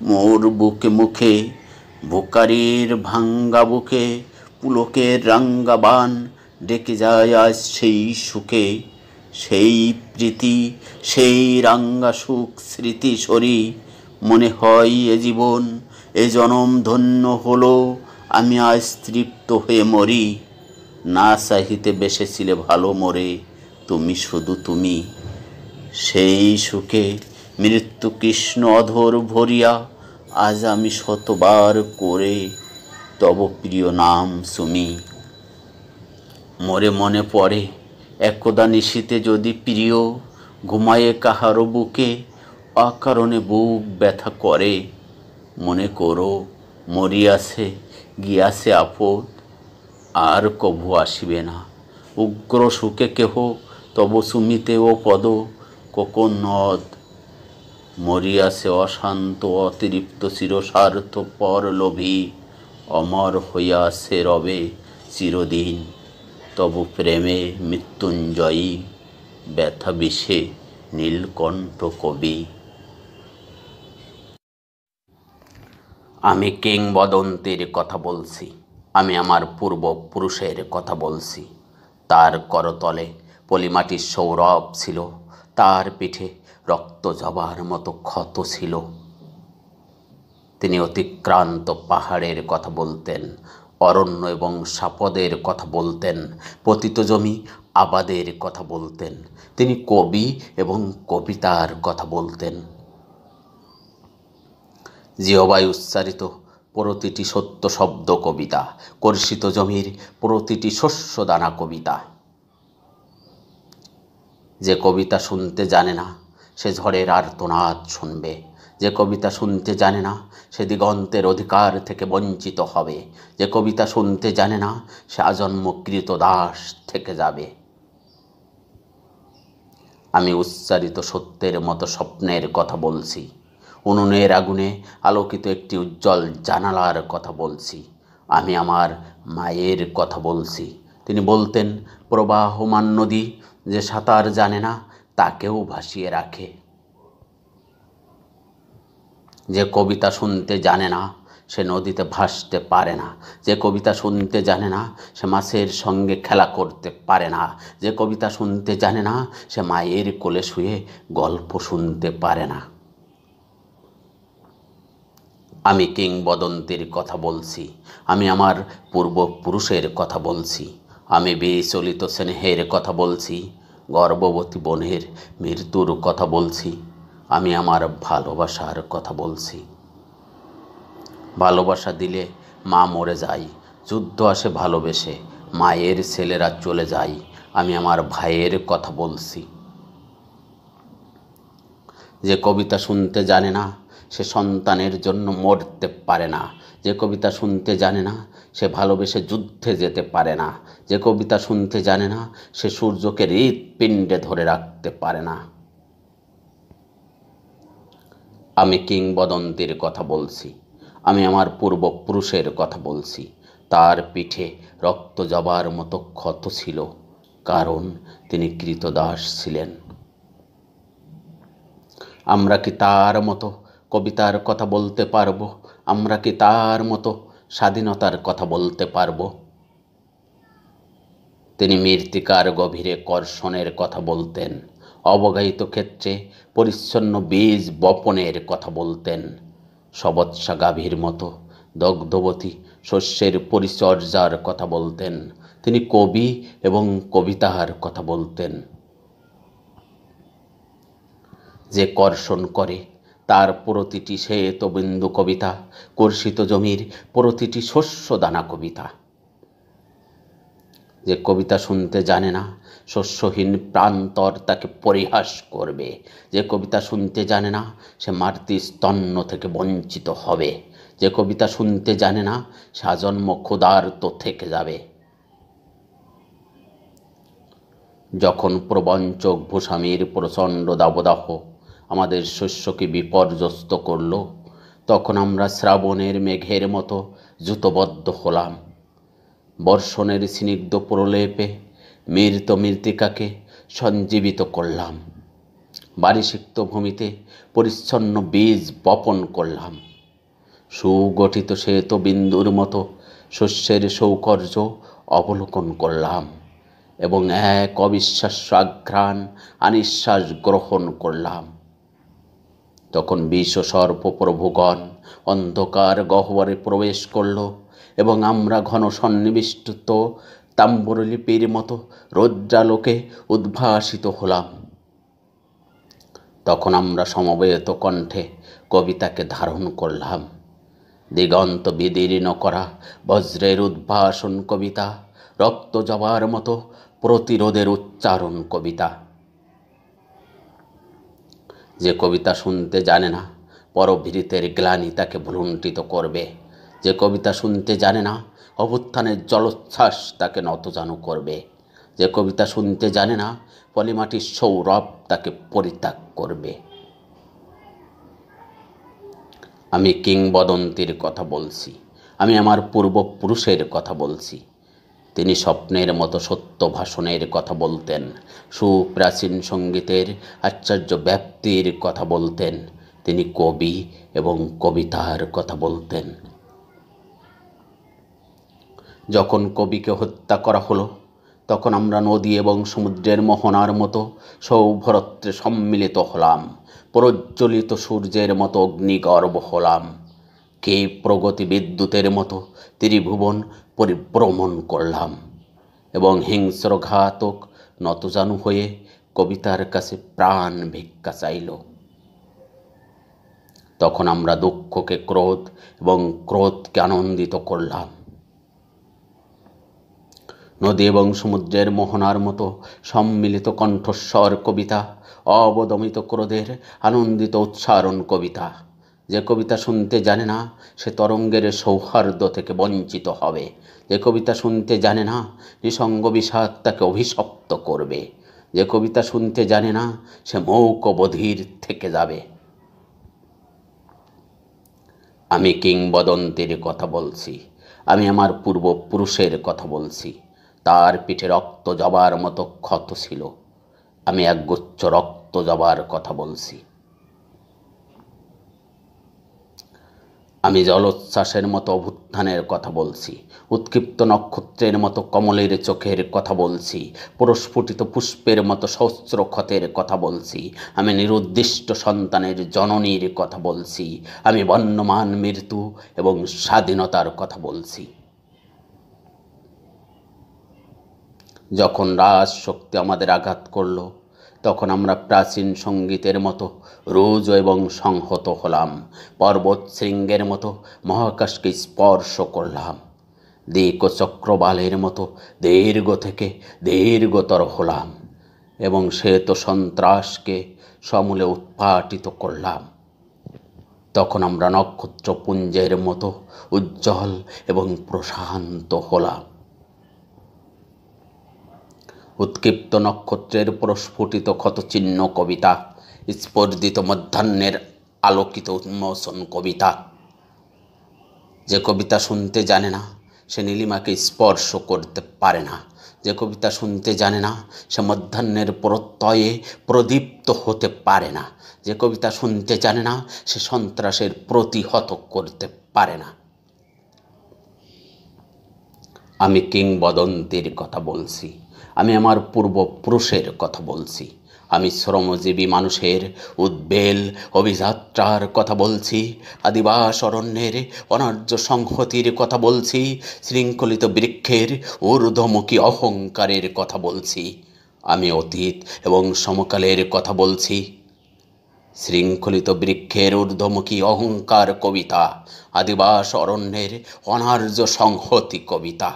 মোর বুকে মুখে, বুকারির ভাঙ্গা বুকে পুলকের রাঙ্গা বান, ডেকে যায় আজ সেই সুখে। সেই প্রীতি, সেই রাঙ্গা সুখ স্মৃতি সরি, মনে হয় এ জীবন এ জনম ধন্য হলো, আমি আজ তৃপ্ত হয়ে মরি। না চাহিতে বেসেছিলে ভালো মোরে, তুমি শুধু তুমি। সেই সুখে মৃত্যু কৃষ্ণ অধর ভরিয়া, আজ আমি শতবার করে তব প্রিয় নাম সুমি। মোরে মনে পড়ে একদা নিশীতে যদি প্রিয়, ঘুমায়ে কাহারো বুকে অকারণে বুক ব্যথা করে। মনে করো মরিয়াছে গিয়াছে আপদ, আর কভু আসিবে না উগ্র সুখে কেহ তব সুমিতে ও পদ কোকো নদ। মরিয়াছে অশান্ত অতিরিক্ত চিরস্বার্থ পর লোভী, অমর হইয়াছে রবে চিরদিন তবু প্রেমে মৃত্যুঞ্জয়ী, ব্যথা বিষে নীলকণ্ঠ কবি। আমি কিংবদন্তির কথা বলছি, আমি আমার পূর্বপুরুষের কথা বলছি। তার করতলে পলিমাটির সৌরভ ছিল, তার পিঠে রক্ত জবার মতো ক্ষত ছিল। তিনি অতিক্রান্ত পাহাড়ের কথা বলতেন, অরণ্য এবং সাপদের কথা বলতেন, পতিত জমি আবাদের কথা বলতেন। তিনি কবি এবং কবিতার কথা বলতেন। জিহ্বায় উচ্চারিত প্রতিটি সত্য শব্দ কবিতা, কর্ষিত জমির প্রতিটি শস্য দানা কবিতা। যে কবিতা শুনতে জানে না সে ঝড়ের আর্তনাদ শুনবে, যে কবিতা শুনতে জানে না সে দিগন্তের অধিকার থেকে বঞ্চিত হবে, যে কবিতা শুনতে জানে না সে আজন্ম কৃতদাস থেকে যাবে। আমি উচ্চারিত সত্যের মতো স্বপ্নের কথা বলছি, উনুনের আগুনে আলোকিত একটি উজ্জ্বল জানালার কথা বলছি। আমি আমার মায়ের কথা বলছি। তিনি বলতেন, প্রবাহমান নদী যে সাঁতার জানে না তাকেও ভাসিয়ে রাখে। যে কবিতা শুনতে জানে না সে নদীতে ভাসতে পারে না। যে কবিতা শুনতে জানে না সে মাছের সঙ্গে খেলা করতে পারে না। যে কবিতা শুনতে জানে না সে মায়ের কোলে শুয়ে গল্প শুনতে পারে না। আমি কিংবদন্তির কথা বলছি, আমি আমার পূর্বপুরুষের কথা বলছি, আমি বিচলিত স্নেহের কথা বলছি, গর্ভবতী বোনের মৃত্যুর কথা বলছি, আমি আমার ভালোবাসার কথা বলছি। ভালোবাসা দিলে মা মরে যায়, যুদ্ধ আসে ভালোবেসে, মায়ের ছেলেরা চলে যায়, আমি আমার ভাইয়ের কথা বলছি। যে কবিতা শুনতে জানে না সে সন্তানের জন্য মরতে পারে না। যে কবিতা শুনতে জানে না সে ভালোবেসে যুদ্ধে যেতে পারে না। যে কবিতা শুনতে জানে না সে সূর্যকে হৃৎপিণ্ডে ধরে রাখতে পারে না। আমি কিংবদন্তির কথা বলছি, আমি আমার পূর্বপুরুষের কথা বলছি। তার পিঠে রক্ত জবার মতো ক্ষত ছিল, কারণ তিনি ক্রীতদাস ছিলেন। আমরা কি তার মতো কবিতার কথা বলতে পারবো? আমরা কি তার মতো স্বাধীনতার কথা বলতে পারবো? তিনি মৃত্তিকার গভীরে কর্ষণের কথা বলতেন, অবগাহিত ক্ষেত্রে পরিচ্ছন্ন বীজ বপনের কথা বলতেন, সবৎসা গাভীর মতো দগ্ধবতী শস্যের পরিচর্যার কথা বলতেন। তিনি কবি এবং কবিতার কথা বলতেন। যে কর্ষণ করে তার প্রতিটি শ্বেতবিন্দু কবিতা, কর্ষিত জমির প্রতিটি শস্য দানা কবিতা। যে কবিতা শুনতে জানে না শস্যহীন প্রান্তর তাকে পরিহাস করবে। যে কবিতা শুনতে জানে না সে মাতৃস্তন্য থেকে বঞ্চিত হবে। যে কবিতা শুনতে জানে না সে আজন্ম ক্ষুধার্ত থেকে যাবে। যখন প্রবঞ্চক ভূস্বামীর প্রচণ্ড দাবদাহ আমাদের শস্যকে বিপর্যস্ত করল, তখন আমরা শ্রাবণের মেঘের মতো জুতবদ্ধ হলাম। বর্ষণের স্নিগ্ধ প্রলেপে মৃত মৃত্তিকাকে সঞ্জীবিত করলাম। বারিসিক্ত ভূমিতে পরিচ্ছন্ন বীজ বপন করলাম। সুগঠিত শ্বেতবিন্দুর মতো শস্যের সৌকর্য অবলোকন করলাম এবং এক অবিশ্বাস্য আঘ্রাণ আনিশ্বাস গ্রহণ করলাম। তখন বিশ্ব সর্বপ্রভুগণ অন্ধকার গহ্বরে প্রবেশ করল এবং আমরা ঘন সন্নিবিষ্ট তাম্বরলিপির মতো রৌদ্রালোকে উদ্ভাসিত হলাম। তখন আমরা সমবেত কণ্ঠে কবিতাকে ধারণ করলাম। দিগন্ত বিদীর্ণ করা বজ্রের উদ্ভাসন কবিতা, রক্ত জবার মতো প্রতিরোধের উচ্চারণ কবিতা। যে কবিতা শুনতে জানে না পরভৃতের গ্লানি তাকে ভ্লুণ্ঠিত করবে। যে কবিতা শুনতে জানে না অভ্যুত্থানের জলোচ্ছ্বাস তাকে নতজানু করবে। যে কবিতা শুনতে জানে না পলিমাটির সৌরভ তাকে পরিত্যাগ করবে। আমি কিংবদন্তির কথা বলছি, আমি আমার পূর্বপুরুষের কথা বলছি। তিনি স্বপ্নের মতো সত্য ভাষণের কথা বলতেন, সুপ্রাচীন সঙ্গীতের আশ্চর্য ব্যাপ্তির কথা বলতেন। তিনি কবি এবং কবিতার কথা বলতেন। যখন কবিকে হত্যা করা হলো, তখন আমরা নদী এবং সমুদ্রের মোহনার মতো সৌভরত্বে সম্মিলিত হলাম, প্রজ্বলিত সূর্যের মতো অগ্নিগর্ভ হলাম। কে প্রগতি বিদ্যুতের মতো ত্রিভুবন পরিভ্রমণ করলাম এবং হিংস্র ঘাতক নতজানু হয়ে কবিতার কাছে প্রাণ ভিক্ষা চাইল। তখন আমরা দুঃখকে ক্রোধ এবং ক্রোধকে আনন্দিত করলাম। নদী এবং সমুদ্রের মোহনার মতো সম্মিলিত কণ্ঠস্বর কবিতা, অবদমিত ক্রোধের আনন্দিত উচ্চারণ কবিতা। যে কবিতা শুনতে জানে না সে তরঙ্গের সৌহার্দ্য থেকে বঞ্চিত হবে। যে কবিতা শুনতে জানে না নিঃসঙ্গ বিষাদ তাকে অভিশপ্ত করবে। যে কবিতা শুনতে জানে না সে মৌক বধির থেকে যাবে। আমি কিংবদন্তির কথা বলছি, আমি আমার পূর্বপুরুষের কথা বলছি। তার পিঠে রক্ত জবার মতো ক্ষত ছিল, আমি একগুচ্ছ রক্ত জবার কথা বলছি। আমি জলোচ্ছ্বাসের মতো অভ্যুত্থানের কথা বলছি, উৎক্ষিপ্ত নক্ষত্রের মতো কমলের চোখের কথা বলছি, প্রস্ফুটিত পুষ্পের মতো সহস্র ক্ষতের কথা বলছি। আমি নিরুদ্দিষ্ট সন্তানের জননীর কথা বলছি। আমি বর্ণমান মৃত্যু এবং স্বাধীনতার কথা বলছি। যখন রাজশক্তি আমাদের আঘাত করল, তখন আমরা প্রাচীন সঙ্গীতের মতো রোজ এবং সংহত হলাম। পর্বত শৃঙ্গের মতো মহাকাশকে স্পর্শ করলাম। দিক ও চক্রবালের মতো দীর্ঘ থেকে দীর্ঘতর হলাম এবং শ্বেত সন্ত্রাসকে সমূলে উৎপাটিত করলাম। তখন আমরা নক্ষত্রপুঞ্জের মতো উজ্জ্বল এবং প্রশান্ত হলাম। উৎক্ষিপ্ত নক্ষত্রের প্রস্ফুটিত ক্ষতচিহ্ন কবিতা, স্পর্ধিত মধ্যাহ্নের আলোকিত উন্মোচন কবিতা। যে কবিতা শুনতে জানে না সে নীলিমাকে স্পর্শ করতে পারে না। যে কবিতা শুনতে জানে না সে মধ্যাহ্নের প্রত্যয়ে প্রদীপ্ত হতে পারে না। যে কবিতা শুনতে জানে না সে সন্ত্রাসের প্রতিহত করতে পারে না। আমি কিংবদন্তির কথা বলছি। আমি আমার পূর্বপুরুষের কথা বলছি। আমি শ্রমজীবী মানুষের উদ্বেল অভিযাত্রার কথা বলছি। আদিবাস অরণ্যের অনার্য সংহতির কথা বলছি। শৃঙ্খলিত বৃক্ষের ঊর্ধ্বমুখী অহংকারের কথা বলছি। আমি অতীত এবং সমকালের কথা বলছি। শৃঙ্খলিত বৃক্ষের ঊর্ধ্বমুখী অহংকার কবিতা, আদিবাস অরণ্যের অনার্য সংহতি কবিতা।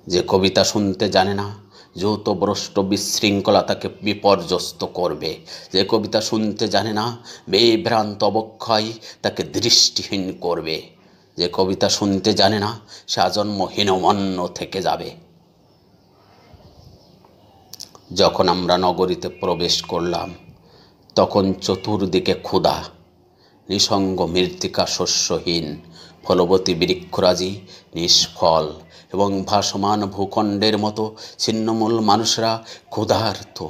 যে কবিতা শুনতে জানে না যৌতভ্রষ্ট বিশৃঙ্খলা তাকে বিপর্যস্ত করবে। যে কবিতা শুনতে জানে না বিভ্রান্ত অবক্ষয় তাকে দৃষ্টিহীন করবে। যে কবিতা শুনতে জানে না সে আজন্ম হীনমন্য থেকে যাবে। যখন আমরা নগরীতে প্রবেশ করলাম তখন চতুর্দিকে ক্ষুধা, নিঃসঙ্গ মৃত্তিকা শস্যহীন, ফলবতী বৃক্ষরাজি নিষ্ফল এবং ভাসমান ভূখণ্ডের মতো ছিন্নমূল মানুষরা ক্ষুধার্ত।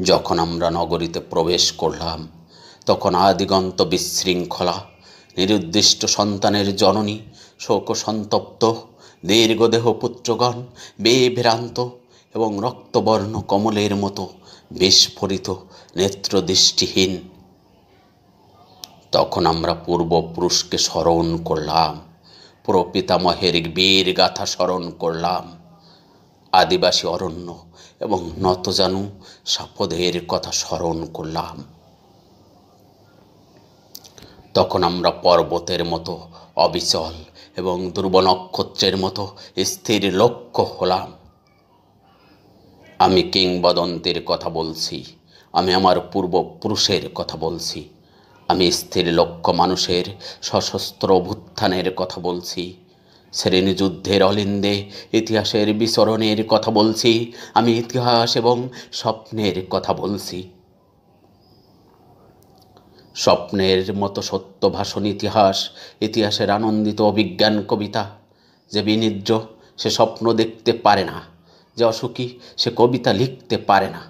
যখন আমরা নগরীতে প্রবেশ করলাম তখন আদিগন্ত বিশৃঙ্খলা, নিরুদ্দিষ্ট সন্তানের জননী শোকসন্তপ্ত, দীর্ঘদেহ পুত্রগণ বিভ্রান্ত এবং রক্তবর্ণ কমলের মতো বিস্ফোরিত নেত্রদৃষ্টিহীন। তখন আমরা পূর্বপুরুষকে স্মরণ করলাম, প্রপিতামহের বীর গাথা স্মরণ করলাম, আদিবাসী অরণ্য এবং নতজানু সাপদের কথা স্মরণ করলাম। তখন আমরা পর্বতের মতো অবিচল এবং ধ্রুব নক্ষত্রের মতো স্থির লক্ষ্য হলাম। আমি কিংবদন্তির কথা বলছি। আমি আমার পূর্বপুরুষের কথা বলছি। আমি স্থির লক্ষ্য মানুষের সশস্ত্র অভ্যুত্থানের কথা বলছি। শ্রেণী যুদ্ধের অলিন্দে ইতিহাসের বিচরণের কথা বলছি। আমি ইতিহাস এবং স্বপ্নের কথা বলছি। স্বপ্নের মতো সত্য ভাষণ ইতিহাস, ইতিহাসের আনন্দিত অভিজ্ঞান কবিতা। যে বিনিদ্র সে স্বপ্ন দেখতে পারে না, যে অসুখী সে কবিতা লিখতে পারে না।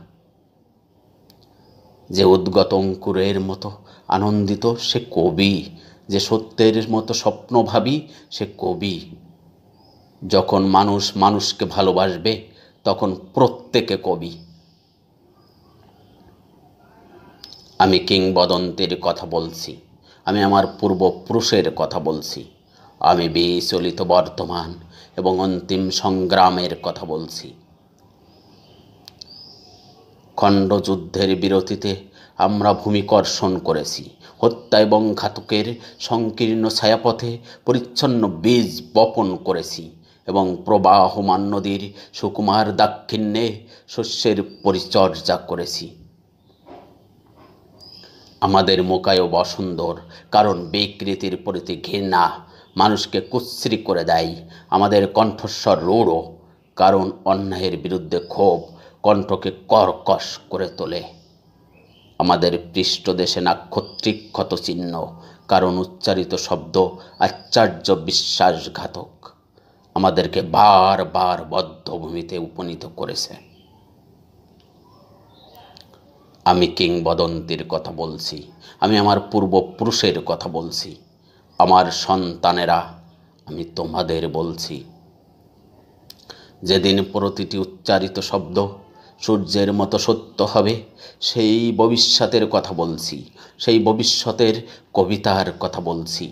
যে উদ্গত অঙ্কুরের মতো আনন্দিত সে কবি, যে সত্যের মতো স্বপ্নভাবী সে কবি। যখন মানুষ মানুষকে ভালোবাসবে তখন প্রত্যেকে কবি। আমি কিংবদন্তির কথা বলছি। আমি আমার পূর্বপুরুষের কথা বলছি। আমি বিচলিত বর্তমান এবং অন্তিম সংগ্রামের কথা বলছি। খণ্ডযুদ্ধের বিরতিতে আমরা ভূমিকর্ষণ করেছি। হত্যা এবং ঘাতকের সংকীর্ণ ছায়াপথে পরিচ্ছন্ন বীজ বপন করেছি এবং প্রবাহমান নদীর সুকুমার দাক্ষিণ্যে শস্যের পরিচর্যা করেছি। আমাদের মোকায়ও অসুন্দর, কারণ বিকৃতির প্রতি ঘৃণা মানুষকে কুৎসিত করে দেয়। আমাদের কণ্ঠস্বর রূঢ়, কারণ অন্যায়ের বিরুদ্ধে ক্ষোভ কণ্ঠকে কর্কশ করে তোলে। আমাদের পৃষ্ঠদেশে নাক্ষত্রিক ক্ষতচিহ্ন, কারণ উচ্চারিত শব্দ আশ্চর্য বিশ্বাসঘাতক, আমাদেরকে বারবার বদ্ধভূমিতে উপনীত করেছে। আমি কিংবদন্তির কথা বলছি, আমি আমার পূর্বপুরুষের কথা বলছি, আমার সন্তানেরা, আমি তোমাদের বলছি। যেদিন প্রতিটি উচ্চারিত শব্দ সূর্যের মতো সত্য হবে, সেই ভবিষ্যতের কথা বলছি, সেই ভবিষ্যতের কবিতার কথা বলছি।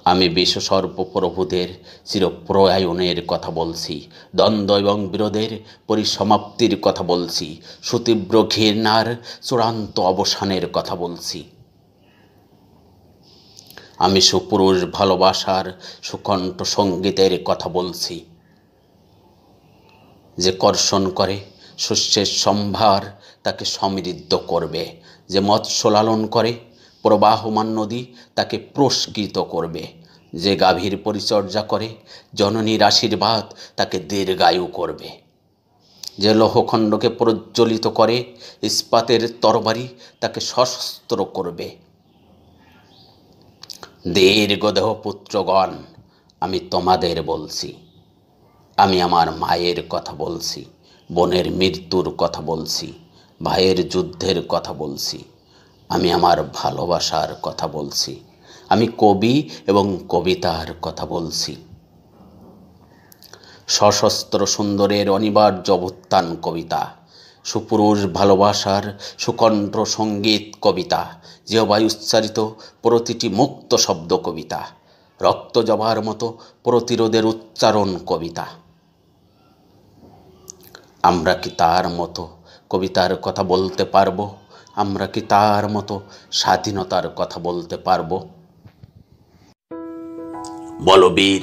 আমি বিশ্বসর্প প্রভুদের চিরপ্রয়ায়নের কথা বলছি, দ্বন্দ্ব এবং বিরোধের পরিসমাপ্তির কথা বলছি, সুতীব্র ঘৃণার চূড়ান্ত অবসানের কথা বলছি। আমি সুপুরুষ ভালোবাসার সুকণ্ঠ সঙ্গীতের কথা বলছি, যে কর্ষণ করে শস্যের সম্ভার তাকে সমৃদ্ধ করবে, যে মৎস্য লালন করে প্রবাহমান নদী তাকে পুরস্কৃত করবে, যে গাভীর পরিচর্যা করে জননীর আশীর্বাদ তাকে দীর্ঘায়ু করবে, যে লৌহখণ্ডকে প্রজ্বলিত করে ইস্পাতের তরবারি তাকে সশস্ত্র করবে। দীর্ঘদেহ পুত্রগণ, আমি তোমাদের বলছি। আমি আমার মায়ের কথা বলছি, বোনের মৃত্যুর কথা বলছি, ভাইয়ের যুদ্ধের কথা বলছি, আমি আমার ভালোবাসার কথা বলছি, আমি কবি এবং কবিতার কথা বলছি। সশস্ত্র সুন্দরের অনিবার্য অভ্যুত্থান কবিতা, সুপুরুষ ভালোবাসার সুকণ্ঠ সঙ্গীত কবিতা, জিহ্বায় উচ্চারিত প্রতিটি মুক্ত শব্দ কবিতা, রক্ত জবার মতো প্রতিরোধের উচ্চারণ কবিতা। আমরা কি তার মতো কবিতার কথা বলতে পারবো? আমরা কি তার মতো স্বাধীনতার কথা বলতে পারবো? বলো বীর,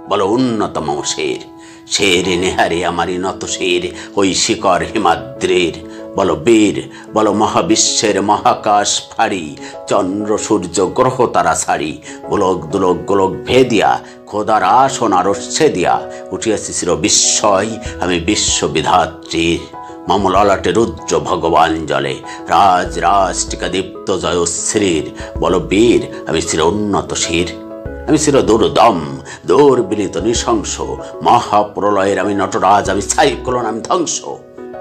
বলো উন্নতম শের, শের নেহারে আমারই নত শের ওই শিকর হিমাদ্রির। বলো বীর, বলো মহাবিশ্বের মহাকাশ ফাড়ি, চন্দ্র সূর্য গ্রহ তারা ছাড়ি, গোলক দুলক গোলক ভেদিয়া খোদার আসন আরস্যে দিয়া উঠিয়াছি চির বিস্ময় আমি বিশ্ববিধাত্রীর। মম ললাটে রুদ্র ভগবান জলে রাজ রাজ টিকা দীপ্ত জয়শ্রীর। বলো বীর, আমি চির উন্নত শির, আমি চির দুর্দম দুর্বিনীত নৃশংস মহাপ্রলয়ের আমি নটরাজ, আমি সাইক্লোন, আমি ধ্বংস,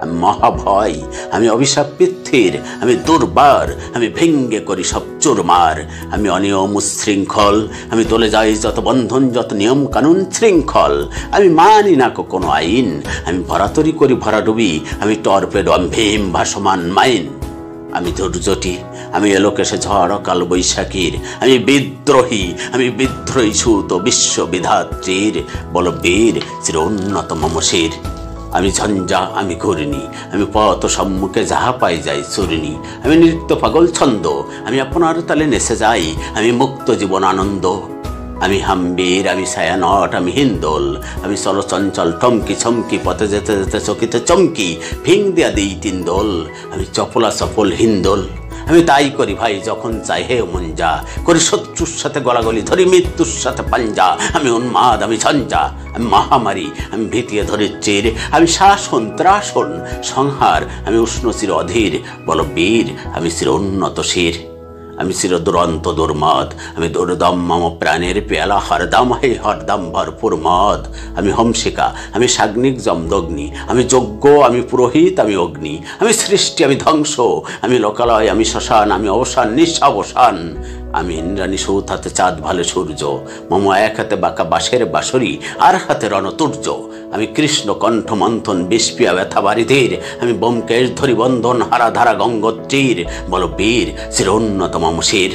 আমি মহাভয়, আমি অভিশাপ পৃথ্বীর, আমি দুর্বার, আমি ভেঙ্গে করি সব চুরমার, আমি অনিয়ম উচ্ছৃঙ্খল, আমি তোলে যাই যত বন্ধন যত নিয়ম কানুন শৃঙ্খল, আমি মানি না কোনো আইন, আমি ভরাতরি করি ভরাডুবি, আমি টর্পেডো, আমি ভীম ভাসমান মাইন, আমি দুর্জটি, আমি এলোকেশে ঝড় কাল বৈশাখীর, আমি বিদ্রোহী সুত বিশ্ববিধাত্রীর। বলো বীর, চির উন্নত মম শির, আমি ঝঞ্ঝা, আমি ঘূর্ণি, আমি পথ সম্মুখে যাহা পাই যাই চূর্ণি, আমি নৃত্য পাগল ছন্দ, আমি আপনার তালে নেচে যাই, আমি মুক্ত জীবন আনন্দ, আমি হাম্বির, আমি ছায়ানট, আমি হিন্দোল, আমি চলচঞ্চল টমকি ছমকি পথে যেতে যেতে চকিতে চমকি ভিং দিয়া দিই তিন দোল, আমি চপলা চপল হিন্দোল, আমি তাই করি ভাই যখন চাই হে মন যা, করি শত্রুর সাথে গলাগলি ধরি মৃত্যুর সাথে পাঞ্জা, আমি উন্মাদ, আমি ঝঞ্ঝা, আমি মহামারী, আমি ভীতিয়ে ধরিত্রীর, আমি শাসন ত্রাসন সংহার, আমি উষ্ণচির অধীর। বলো বীর, আমি চির উন্নত শির, আমি চির দুরন্ত দুর্মদ, আমি দুর্দম মম প্রাণের পেয়ালা হরদম হে হরদম ভরপুর মদ, আমি হংসিকা, আমি সাগ্নিক জমদগ্নি, আমি যজ্ঞ, আমি পুরোহিত, আমি অগ্নি, আমি সৃষ্টি, আমি ধ্বংস, আমি লোকালয়, আমি শ্মশান, আমি অবসান নিঃসাবসান, আমি ইন্দ্রাণী সৌত হাতে চাঁদ ভালে সূর্য, মম এক হাতে বাঁকা বাঁশের বাঁশরি আর হাতে রণতুর্য, আমি কৃষ্ণ কণ্ঠ মন্থন বিষপিয়া ব্যথা বারিধির, আমি ব্যোমকেশ ধরি বন্ধন হারা ধারা গঙ্গোত্রীর। বলো বীর, চির উন্নত মম শির,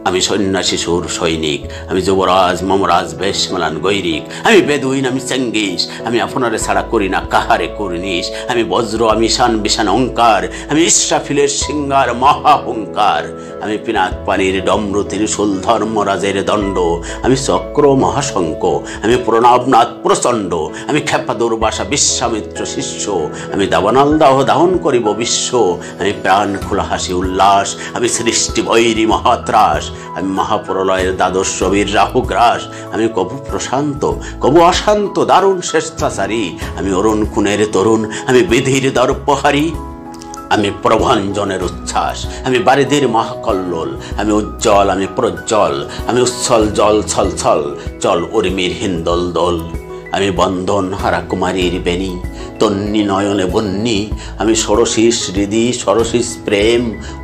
আমি সন্ন্যাসী সুর সৈনিক, আমি যুবরাজ মমরাজ বেশ মেলান গৈরিক, আমি বেদুইন, আমি চেঙ্গিস, আমি আপনারে ছাড়া করি না কাহারে কুর্নিশ, আমি বজ্র, আমি শান বিশান অঙ্কার, আমি ইস্রাফিলের সিঙ্গার মহাহংকার, আমি পিনাক পানির ডম্র ত্রিশূল ধর্মরাজের দণ্ড, আমি চক্র মহাশঙ্ক, আমি প্রণবনাথ প্রচণ্ড, আমি ক্ষেপা দুর্বাসা বিশ্বামিত্র শিষ্য, আমি দাবানল দাহ দাহন করিব বিশ্ব, আমি প্রাণ খোলা হাসি উল্লাস, আমি সৃষ্টি বৈরী মহাত্রাস, আমি মহাপ্রলয়ের দ্বাদশ রবির রাহুগ্রাস, আমি কবু প্রশান্ত কবু অশান্ত দারুণ স্বেচ্ছাচারী, আমি অরুণ খুনের তরুণ, আমি বিধির দর্পহারী, আমি প্রভঞ্জনের উচ্ছ্বাস, আমি বারিধির মহাকল্লোল, আমি উজ্জ্বল, আমি প্রজ্জ্বল, আমি উচ্ছল জল ছল ছল চল উর্মির হিন্দোল দোল, আমি বন্ধন হারা কুমারীর বেণী, তন্নি নয়নে বন্যী, আমি ষোড়শীর হৃদি ষোড়শীর প্রেম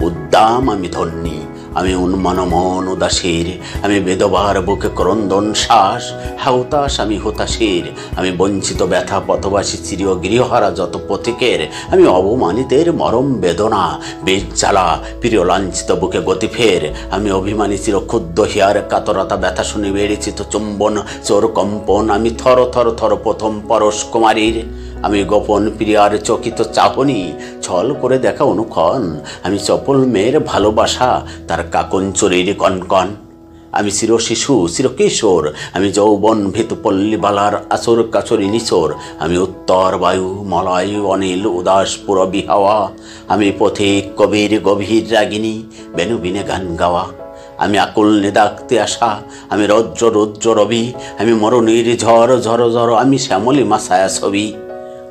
উদ্দাম আমি ধন্যী। আমি উন্মন মন উদাসীর, আমি বেদবার বুকে ক্রন্দন শ্বাস, হাউতাস আমি হতাশীর, আমি বঞ্চিত ব্যথা পথবাসী চিরীয় গৃহহারা যত পথিকের, আমি অবমানিতের মরম বেদনা বেশ জ্বালা প্রিয় লাঞ্ছিত বুকে গতি ফের, আমি অভিমানী চির ক্ষুদ্র হিয়ার কাতরতা ব্যথা শুনি বেড়েছিত চুম্বন চোর কম্পন, আমি থর থর থর প্রথম পরশ কুমারীর, আমি গোপন প্রিয়ার চকিত চাহনি ছল করে দেখা অনুক্ষণ, আমি চপল মেয়ের ভালোবাসা তার কাকন চুরির কনকন, আমি চির শিশু চির কিশোর, আমি যৌবন ভীতু পল্লীবালার আচর কাচরি নিচোর, আমি উত্তর বায়ু মলয় অনিল উদাস পুরবী হাওয়া, আমি পথিক কবির গভীর রাগিনী বেনুবিনে গান গাওয়া, আমি আকুল নিদাক্তে আসা, আমি রজ্র রুদ্র রবি, আমি মরণীর ঝড় ঝড় ঝড়, আমি শ্যামলিমা ছায়া ছবি,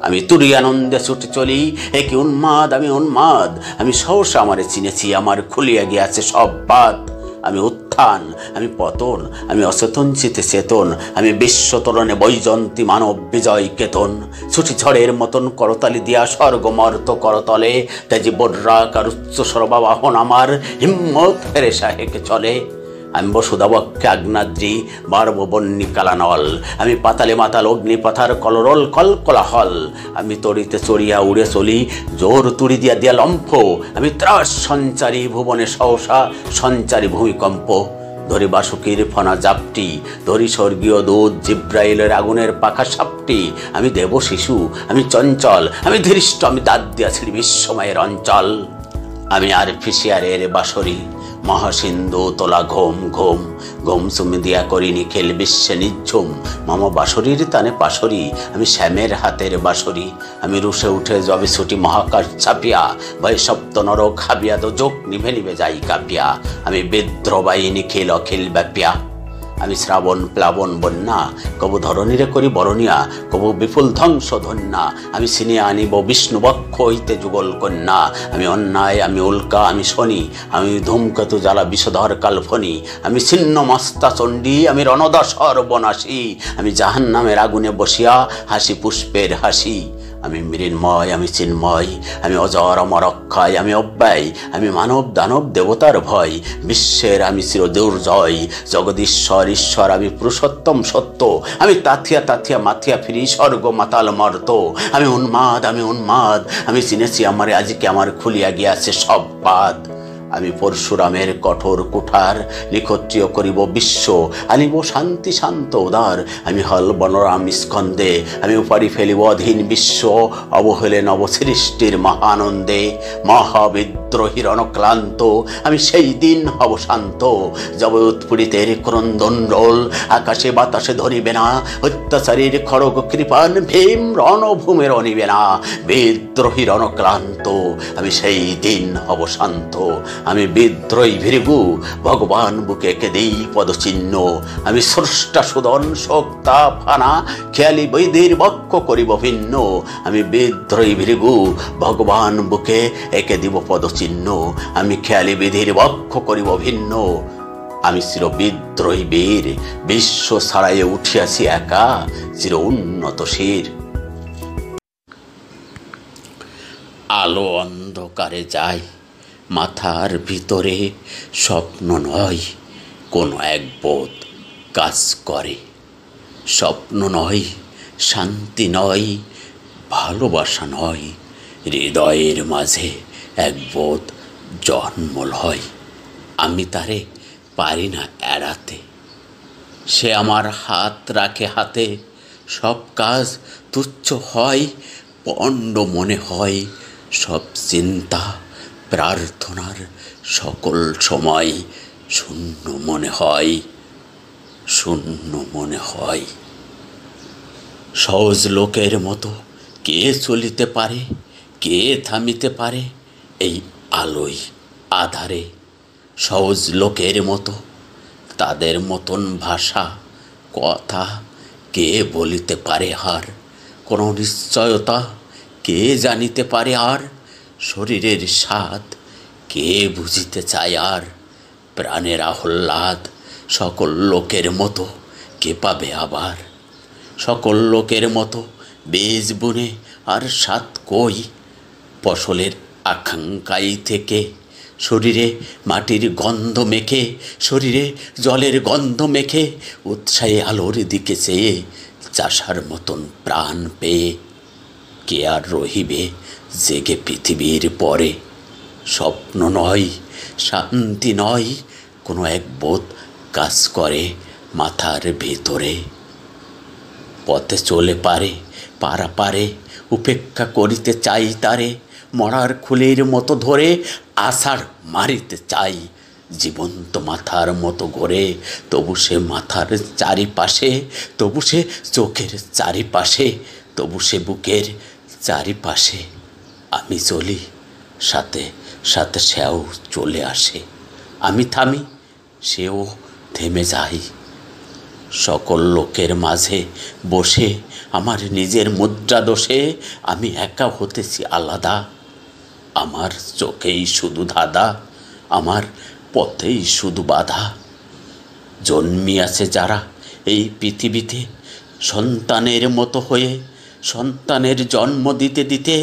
আমি তুরি আনন্দে ছুটে চলি একে উন্মাদ, আমি উন্মাদ, আমি সহসা আমারে চিনেছি, আমার খুলিয়া গিয়াছে সব বাদ, আমি উত্থান আমি পতন, আমি অচেতন চিতে চেতন, আমি বিশ্বতরণে বৈজন্তী মানব বিজয় কেতন, ছুটি ঝড়ের মতন করতালি দিয়া স্বর্গমর্ত করতলে, তাই জীবন রাগ আর উচ্চ সর্বাবাহন আমার হিম্মত হেরে সাহেকে চলে, আমি বসুদাবক্ষে আগ্নাদ্রি বারববন্যী কালানল, আমি পাতালে মাতাল অগ্নিপথার কলরল কলকলাহল, আমি তড়িতে চড়িয়া উড়ে চলি জোর তুড়ি দিয়া দিয়া লম্ফ, আমি ত্রাস সঞ্চারী ভুবনে সহসা সঞ্চারী ভূমিকম্প, ধরি বাসুকির ফনা জাপটি, ধরি স্বর্গীয় দূত জিব্রাইলের আগুনের পাখা সাপটি, আমি দেব শিশু আমি চঞ্চল, আমি ধৃষ্ট আমি দাঁত দিয়া ছিড়ি বিশ্বময়ের অঞ্চল, আমি আর্টিফিশিয়ারের বাঁশরি মহাসিন্ধু তোলা ঘোম ঘোম, ঘোম সুমি দিয়া করি নিখিল বিশ্বে নিঝুম, মামা বাঁশরীর তানে পাশরি, আমি শ্যামের হাতের বাঁশরি, আমি রুষে উঠে যবে ছুটি মহাকাশ ছাপিয়া, ভয়ে সপ্ত নরক হাবিয়া তো যোগ নিভে নিভে যাই কাঁপিয়া, আমি বিদ্রোবায়ী নিখিল অখিল ব্যাপিয়া, আমি শ্রাবণ প্লাবন বন্যা, কবু ধরণীরে করি বরণিয়া, কবু বিপুল ধ্বংস ধন্যা, আমি ছিনিয়া আনিব বিষ্ণু বক্ষ হইতে যুগল কন্যা, আমি অন্যায় আমি উল্কা আমি শনি, আমি ধূমকেতু জ্বালা বিষধর কালফনি, আমি ছিন্ন মস্তা চণ্ডী, আমি রণদা সর্বনাশী, আমি জাহান্নামের আগুনে বসিয়া হাসি পুষ্পের হাসি, আমি মৃন্ময় আমি চিন্ময়, আমি অজর অমর অক্ষয়, আমি অব্যয়, আমি মানব দানব দেবতার ভয়, বিশ্বের আমি চির দুর্জয়, জগদীশ্বর ঈশ্বর আমি পুরুষোত্তম সত্য, আমি তাথিয়া তাথিয়া মাথিয়া ফিরি স্বর্গ মাতাল মর্ত, আমি উন্মাদ আমি চিনেছি আমারে আজকে আমার খুলিয়া গিয়াছে সব বাদ, আমি পরশুরামের কঠোর কুঠার নিক্ষত্রিয় করিব বিশ্ব, আনিব শান্তি শান্ত উদার, আমি হল বনরাম স্কন্দে, আমি উপারি ফেলিব অধীন বিশ্ব, অবহেলে নব সৃষ্টির মহানন্দে, মহাবিদ্রোহীর অনক্লান্ত, আমি সেই দিন হব শান্ত, যব উৎপীড়িতের ক্রন্দন রোল আকাশে বাতাসে ধরিবে না, অত্যাচারীর খড়গ কৃপান ভীম রণভূমের অনিবে না, বিদ্রোহীর অনক্লান্ত, আমি সেই দিন হব শান্ত, আমি বিদ্রোহী ভৃগু ভগবান বুকে এঁকে দেই পদচিহ্ন, আমি স্রষ্টা সুদন শোক্তা ফানা খেয়ালি বৈদের বক্ষ করিব ভিন্ন, আমি বিদ্রোহী ভৃগু ভগবান বুকে এঁকে দিব পদচিহ্ন, আমি খেয়ালি বিধির বক্ষ করিব ভিন্ন, আমি চির বিদ্রোহী বীর বিশ্ব ছাড়াইয়ে উঠিয়াছি একা চির উন্নত শির। আলো অন্ধকারে যায় মাথার ভিতরে, স্বপ্ন নয় কোনো এক বোধ কাজ করে, স্বপ্ন নয় শান্তি নয় ভালোবাসা নয়, হৃদয়ের মাঝে এক বোধ জন্ম লয়, আমি তারে পারি না এড়াতে, সে আমার হাত রাখে হাতে, সব কাজ তুচ্ছ হয় পণ্ড মনে হয়, সব চিন্তা প্রার্থনার সকল সময় শূন্য মনে হয়, শূন্য মনে হয়। সহজ লোকের মতো কে চলিতে পারে, কে থামিতে পারে এই আলোয় আধারে, সহজ লোকের মতো তাদের মতন ভাষা কথা কে বলিতে পারে আর, কোনো নিশ্চয়তা কে জানিতে পারে আর, শরীরের স্বাদ কে বুঝিতে চায় আর, প্রাণের আহ্লাদ সকল লোকের মতো কে পাবে আবার, সকল লোকের মতো বীজ বুনে আর সাত কই ফসলের আকাঙ্ক্ষাই থেকে শরীরে মাটির গন্ধ মেখে, শরীরে জলের গন্ধ মেখে, উৎসাহে আলোর দিকে চেয়ে চাষার মতন প্রাণ পেয়ে কে আর রহিবে জেগে পৃথিবীর পরে। স্বপ্ন নয়, শান্তি নয়, কোনো এক বোধ কাজ করে মাথার ভেতরে। পথে চলে পারে পারে উপেক্ষা করিতে চাই তারে, মরার খুলির মতো ধরে আষাঢ় মারিতে চাই জীবন্ত মাথার মতো গড়ে। তবু সে মাথার চারিপাশে, তবু সে চোখের চারিপাশে, তবু সে বুকের চারিপাশে। আমি চলি, সাথে সাথে সেও চলে আসে। আমি থামি, সেও থেমে যায়। সকল লোকের মাঝে বসে আমার নিজের মুদ্রা দোষে আমি একা হতেছি আলাদা। আমার চোখেই শুধু ধাঁধা, আমার পথেই শুধু বাধা। জন্মিয়াছে যারা এই পৃথিবীতে সন্তানের মতো হয়ে, সন্তানের জন্ম দিতে দিতে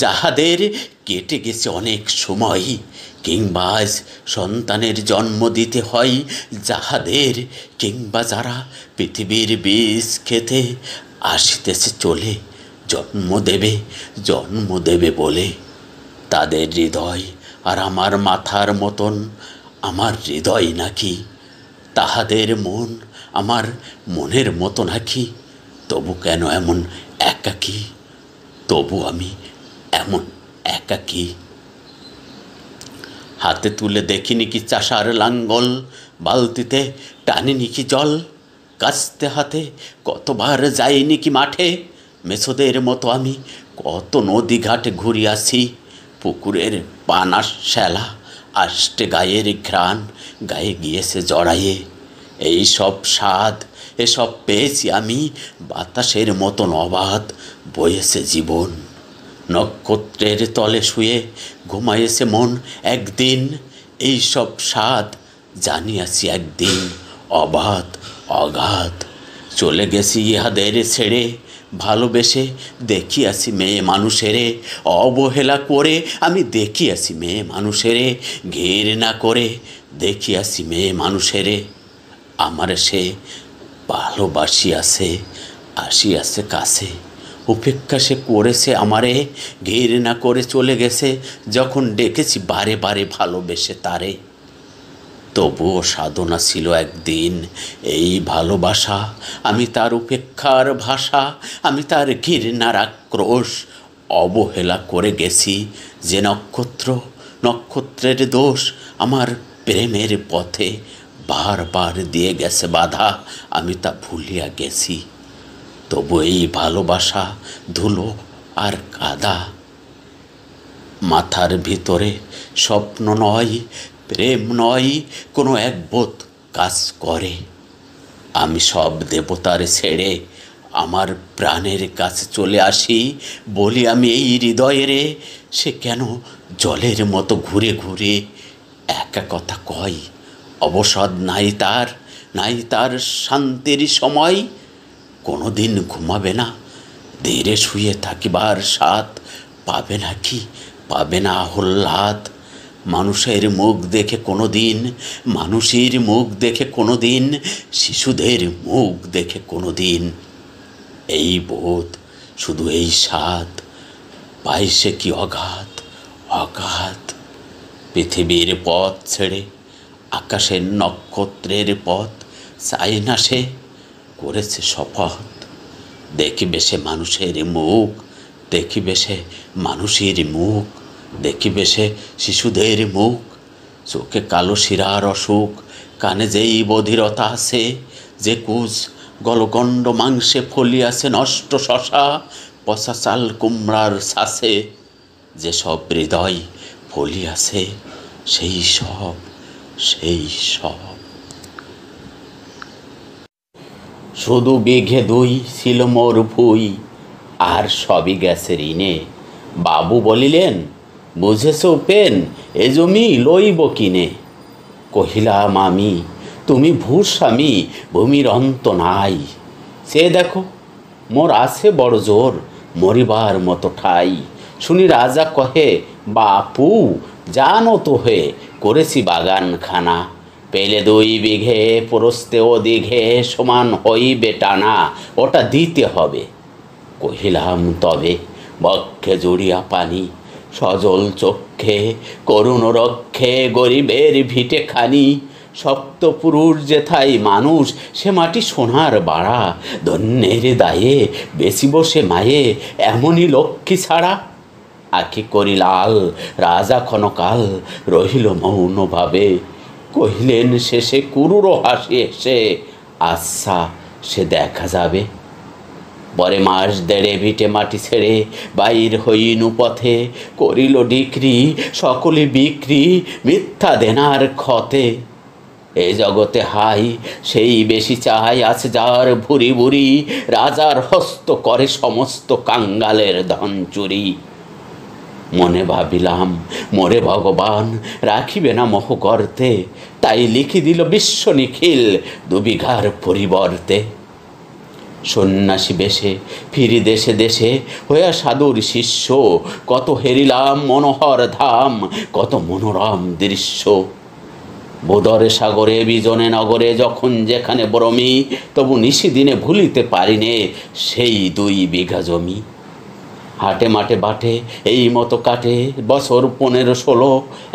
যাহাদের কেটে গেছে অনেক সময়, কিংবা আজ সন্তানের জন্ম দিতে হয় যাহাদের, কিংবা যারা পৃথিবীর বীজ খেতে আসিতেছে চলে জন্ম দেবে বলে। তাদের হৃদয় আর আমার মাথার মতন আমার হৃদয় নাকি, তাহাদের মন আমার মনের মতো নাকি। তবু কেন এমন একাকী, তবু আমি এমন একাকী। হাতে তুলে দেখিনি কি চাষার লাঙ্গল, বালতিতে টানিনি কি জল, কাস্তে হাতে কতবার যাইনি কি মাঠে। মেছোদের মতো আমি কত নদী ঘাটে ঘুরিয়াছি, পুকুরের পানা শ্যালা আষ্টে গায়ের ঘ্রাণ গায়ে গিয়েছে জড়াইয়ে। এই সব স্বাদ এসব পেয়েছি আমি, বাতাসের মতন অবাধ বয়েছে জীবন। নক্ষত্রের তলে শুয়ে ঘুমাইয়েছে মন একদিন, এই সব স্বাদ জানিয়াছি একদিন অবাধ অগাধ। চলে গেছি ইহাদের ছেড়ে, ভালোবেসে দেখিয়াছি মেয়ে মানুষেরে, অবহেলা করে আমি দেখিয়াছি মেয়ে মানুষেরে, ঘৃণা করে দেখিয়াছি মেয়ে মানুষেরে। আমার সে ভালোবাসিয়াছে, আসিয়াছে কাছে, উপেক্ষা সে করেছে আমারে, ঘৃণা করে চলে গেছে যখন ডেকেছি বারে বারে ভালোবেসে তারে। তবুও সাধনা ছিল একদিন এই ভালোবাসা, আমি তার উপেক্ষার ভাষা, আমি তার ঘৃণার আক্রোশ। অবহেলা করে গেছি যে নক্ষত্রের দোষ আমার প্রেমের পথে বারবার দিয়ে গেছে বাধা, আমি তা ভুলিয়া গেছি। তবু এই ভালোবাসা ধুলো আর কাদা, মাথার ভিতরে স্বপ্ন নয়, প্রেম নয়, কোনো এক বোধ কাজ করে। আমি সব দেবতার ছেড়ে আমার প্রাণের কাছে চলে আসি, বলি আমি এই হৃদয়েরে, সে কেন জলের মতো ঘুরে ঘুরে একা কথা কয়। অবসাদ নাই তার শান্তির সময়, কোনো দিন ঘুমাবে না, ধীরে শুয়ে থাকিবার স্বাদ পাবে না আহ্লাদ। মানুষের মুখ দেখে কোনো দিন, মানুষের মুখ দেখে কোনো দিন, শিশুদের মুখ দেখে কোনো দিন। এই বোধ শুধু এই স্বাদ পায় সে কি অগাধ। পৃথিবীর পথ ছেড়ে আকাশের নক্ষত্রের পথ চাই না সে, করেছে শপথ। দেখিবে সে মানুষের মুখ, দেখিবে সে মানুষের মুখ, দেখিবে সে শিশুদের মুখ। চোখে কালো শিরার অসুখ, কানে যেই বধিরতা আছে, যে কুচ গলগণ্ড মাংসে ফলিয়াছে নষ্ট শশা, পচা চাল কুমড়ার ছাসে, যে সব হৃদয় ফলিয়াছে সেই সব। শুধু বিঘে 2 ছিল মোর ভুই, আর সবই গেছে ঋণে। বাবু বলিলেন, বুঝেছ উপেন, এ জমি লইব কিনে। কহিলাম আমি, তুমি ভূস্বামী, ভূমির অন্ত নাই। সে দেখো মোর আছে বড় জোর মরিবার মতো ঠাই। শুনি রাজা কহে, বাপু জানো তো হয়ে করেছি বাগানখানা, পেলে 2 বিঘে প্রস্তে ও দিঘে সমান হইবে টানা, ওটা দিতে হবে। কহিলাম তবে, বক্ষে জুড়িয়া পানি, সজল চক্ষে করুণ রক্ষে গরিবের ভিটে খানি, সপ্তপুরুষ যেথাই মানুষ সে মাটি সোনার বাড়া, ধন্যের দায়ে বেশিব সে মায়ে এমনই লক্ষ্মী ছাড়া। আখি করি লাল, রাজা ক্ষণকাল রহিল মৌনভাবে, কহিলেন শেষে কুরুর হাসি এসে, আচ্ছা সে দেখা যাবে। পরে মাস দেড়ে ভিটে মাটি ছেড়ে বাইর হইনু পথে, করিল ডিক্রি সকলে বিক্রি মিথ্যা দেনার ক্ষতে। এ জগতে হাই সেই বেশি চাই, আছে যার ভুরি ভুরি, রাজার হস্ত করে সমস্ত কাঙ্গালের ধন চুরি। মনে ভাবিলাম মোরে ভগবান রাখিবে না মোহ গর্তে, তাই লিখি দিল বিশ্ব নিখিল 2 বিঘার পরিবর্তে। সন্ন্যাসী বেশে ফিরি দেশে দেশে হইয়া সাধুর শিষ্য, কত হেরিলাম মনোহর ধাম, কত মনোরম দৃশ্য। বোদরে সাগরে বিজনে নগরে যখন যেখানে বরমি, তবু নিশিদিনে ভুলিতে পারিনে সেই 2 বিঘা জমি। হাটে মাঠে বাটে এই মতো কাটে বছর 15-16,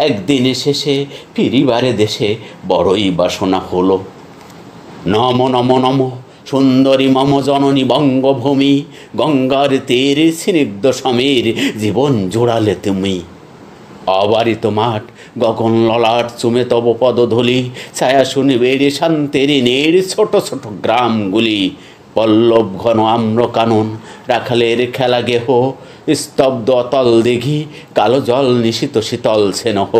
একদিনে শেষে ফিরিবারে দেশে বড়ই বাসনা হলো। নম নম নম সুন্দরী মম জননী বঙ্গভূমি, গঙ্গার তীর স্নিগ্ধ সমীর জীবন জোড়ালে তুমি। অবারিত মাঠ গগন ললাট চুমে তব পদধূলি, ছায়া শুনিবের শান্তির নীর ছোট ছোট গ্রামগুলি। পল্লব ঘন আম্র কানন রাখালের খেলা গেহ, স্তব্ধ অতল দিঘি কালো জল নিশিত শীতল স্নেহ।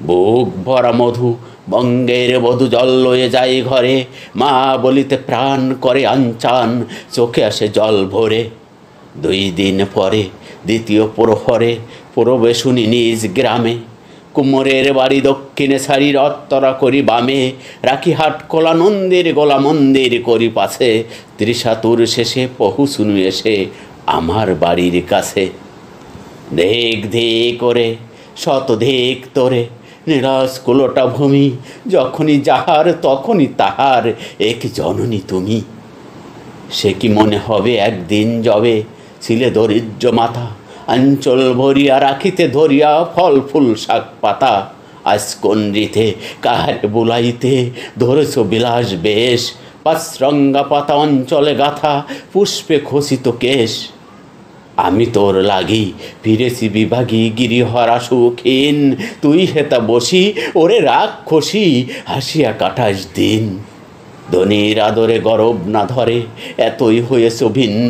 বুক ভরা মধু বঙ্গের বধূ জল লয়ে যায় ঘরে, মা বলিতে প্রাণ করে আঞ্চান চোখে আসে জল ভরে। 2 দিন পরে দ্বিতীয় প্রহরে প্রবেশুনি নিজ গ্রামে, কুমোরের বাড়ি দক্ষিণে সারি রত্তরা করি বামে, রাখি হাট কোলা নন্দির গোলা মন্দির করি পাশে, 30 শেষে পহুশুনু এসে আমার বাড়ির কাছে। দেখ দেখ করে শত দেখ তোরে নিরাশ কুলোটা ভূমি, যখনই যাহার তখনই তাহার এক জননী তুমি। সে কি মনে হবে একদিন যবে ছিলে দরিদ্র মাথা, অঞ্চল ভরিয়া রাখিতে ধরিয়া ফল ফুল শাক পাতা। আজ কোন রীতে কাহারে বুলাইতে ধরেছ বিলাস বেশ, 5 রঙ্গা পাতা অঞ্চলে গাথা পুষ্পে খসিত কেশ। আমি তোর লাগি ফিরেছি বিভাগী গিরিহরা সুখীন, তুই হেতা বসি ওরে রাক্ষসী হাসিয়া কাটাস দিন। ধনির আদরে গরব না ধরে এতই হয়েছ ভিন্ন,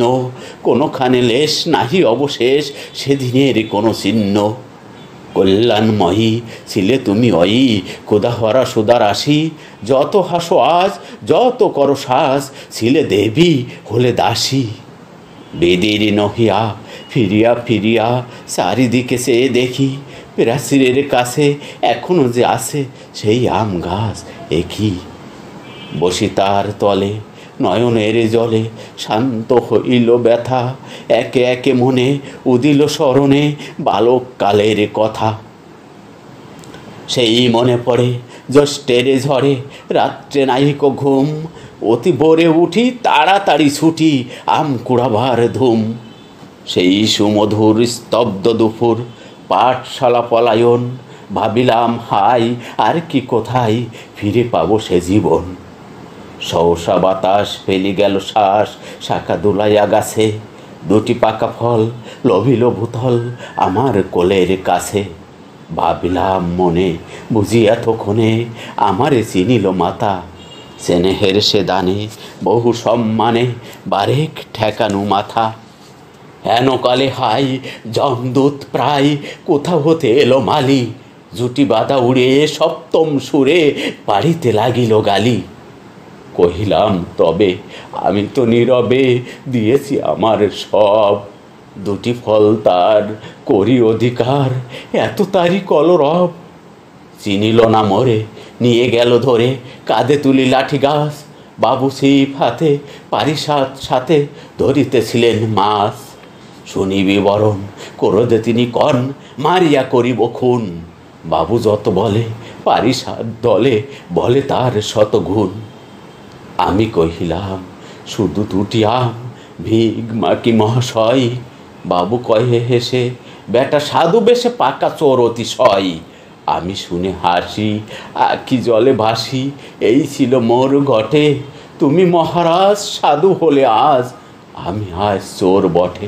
কোনোখানে লেশ নাহি অবশেষ সেদিনের কোনো চিহ্ন। কল্যাণময়ী ছিলে তুমি অয়ি ক্ষুধাহরা সুদার আসি, যত হাসো আজ যত করো শ্বাস ছিলে দেবী হলে দাসী। বেদির নহিয়া ফিরিয়া ফিরিয়া চারিদিকে সে দেখি, প্রাচীরের কাছে এখনো যে আছে সেই আম গাছ একই। বসি তার তলে নয়নের জলে শান্ত হইল ব্যথা, একে একে মনে উদিল স্মরণে বালককালের কথা। সেই মনে পড়ে জ্যৈষ্ঠের ঝড়ে রাত্রে নাহিক ঘুম, অতি ভোরে উঠি তাড়াতাড়ি ছুটি আম কুড়াবার ধুম। সেই সুমধুর স্তব্ধ দুপুর পাঠশালা পলায়ন, ভাবিলাম হাই আর কি কোথায় ফিরে পাবো সে জীবন। সহসা বাতাস ফেলি গেল শ্বাস শাখা দুলাইয়া গাছে, 2টি পাকা ফল লভিল ভূতল আমার কোলের কাছে। ভাবিলাম মনে বুঝি এতক্ষণে আমারে চিনিল মাতা, স্নেহের সে দানে বহু সম্মানে বারেক ঠেকানু মাথা। হেনকালে হাই যমদূত প্রায় কোথা হতে এলো মালি, জুটি বাঁধা উড়ে সপ্তম সুরে পাড়িতে লাগিল গালি। কহিলাম তবে আমি তো নীরবে দিয়েছি আমার সব, 2টি ফল তার করি অধিকার এত তারি কলরব। চিনিল না মোরে নিয়ে গেল ধরে কাঁধে তুলি লাঠি গাছ, বাবু ছিপ হাতে পারিষাদ সাথে ধরিতেছিলেন মাছ। শুনি বিবরণ ক্রোধে তিনি কন, মারিয়া করিব খুন। বাবু যত বলে পারিষাদ দলে বলে তার শতগুণ। আমি কহিলাম শুধু দুটি আম ভিগ মাকি মহাশয়। বাবু কহে হেসে, বেটা সাধু বেশে পাকা চোর অতিশয়। আমি শুনে হাসি, আখি জলে ভাসি, এই ছিল মোর ঘটে। তুমি মহারাজ সাধু হলে আজ, আমি আজ চোর বটে।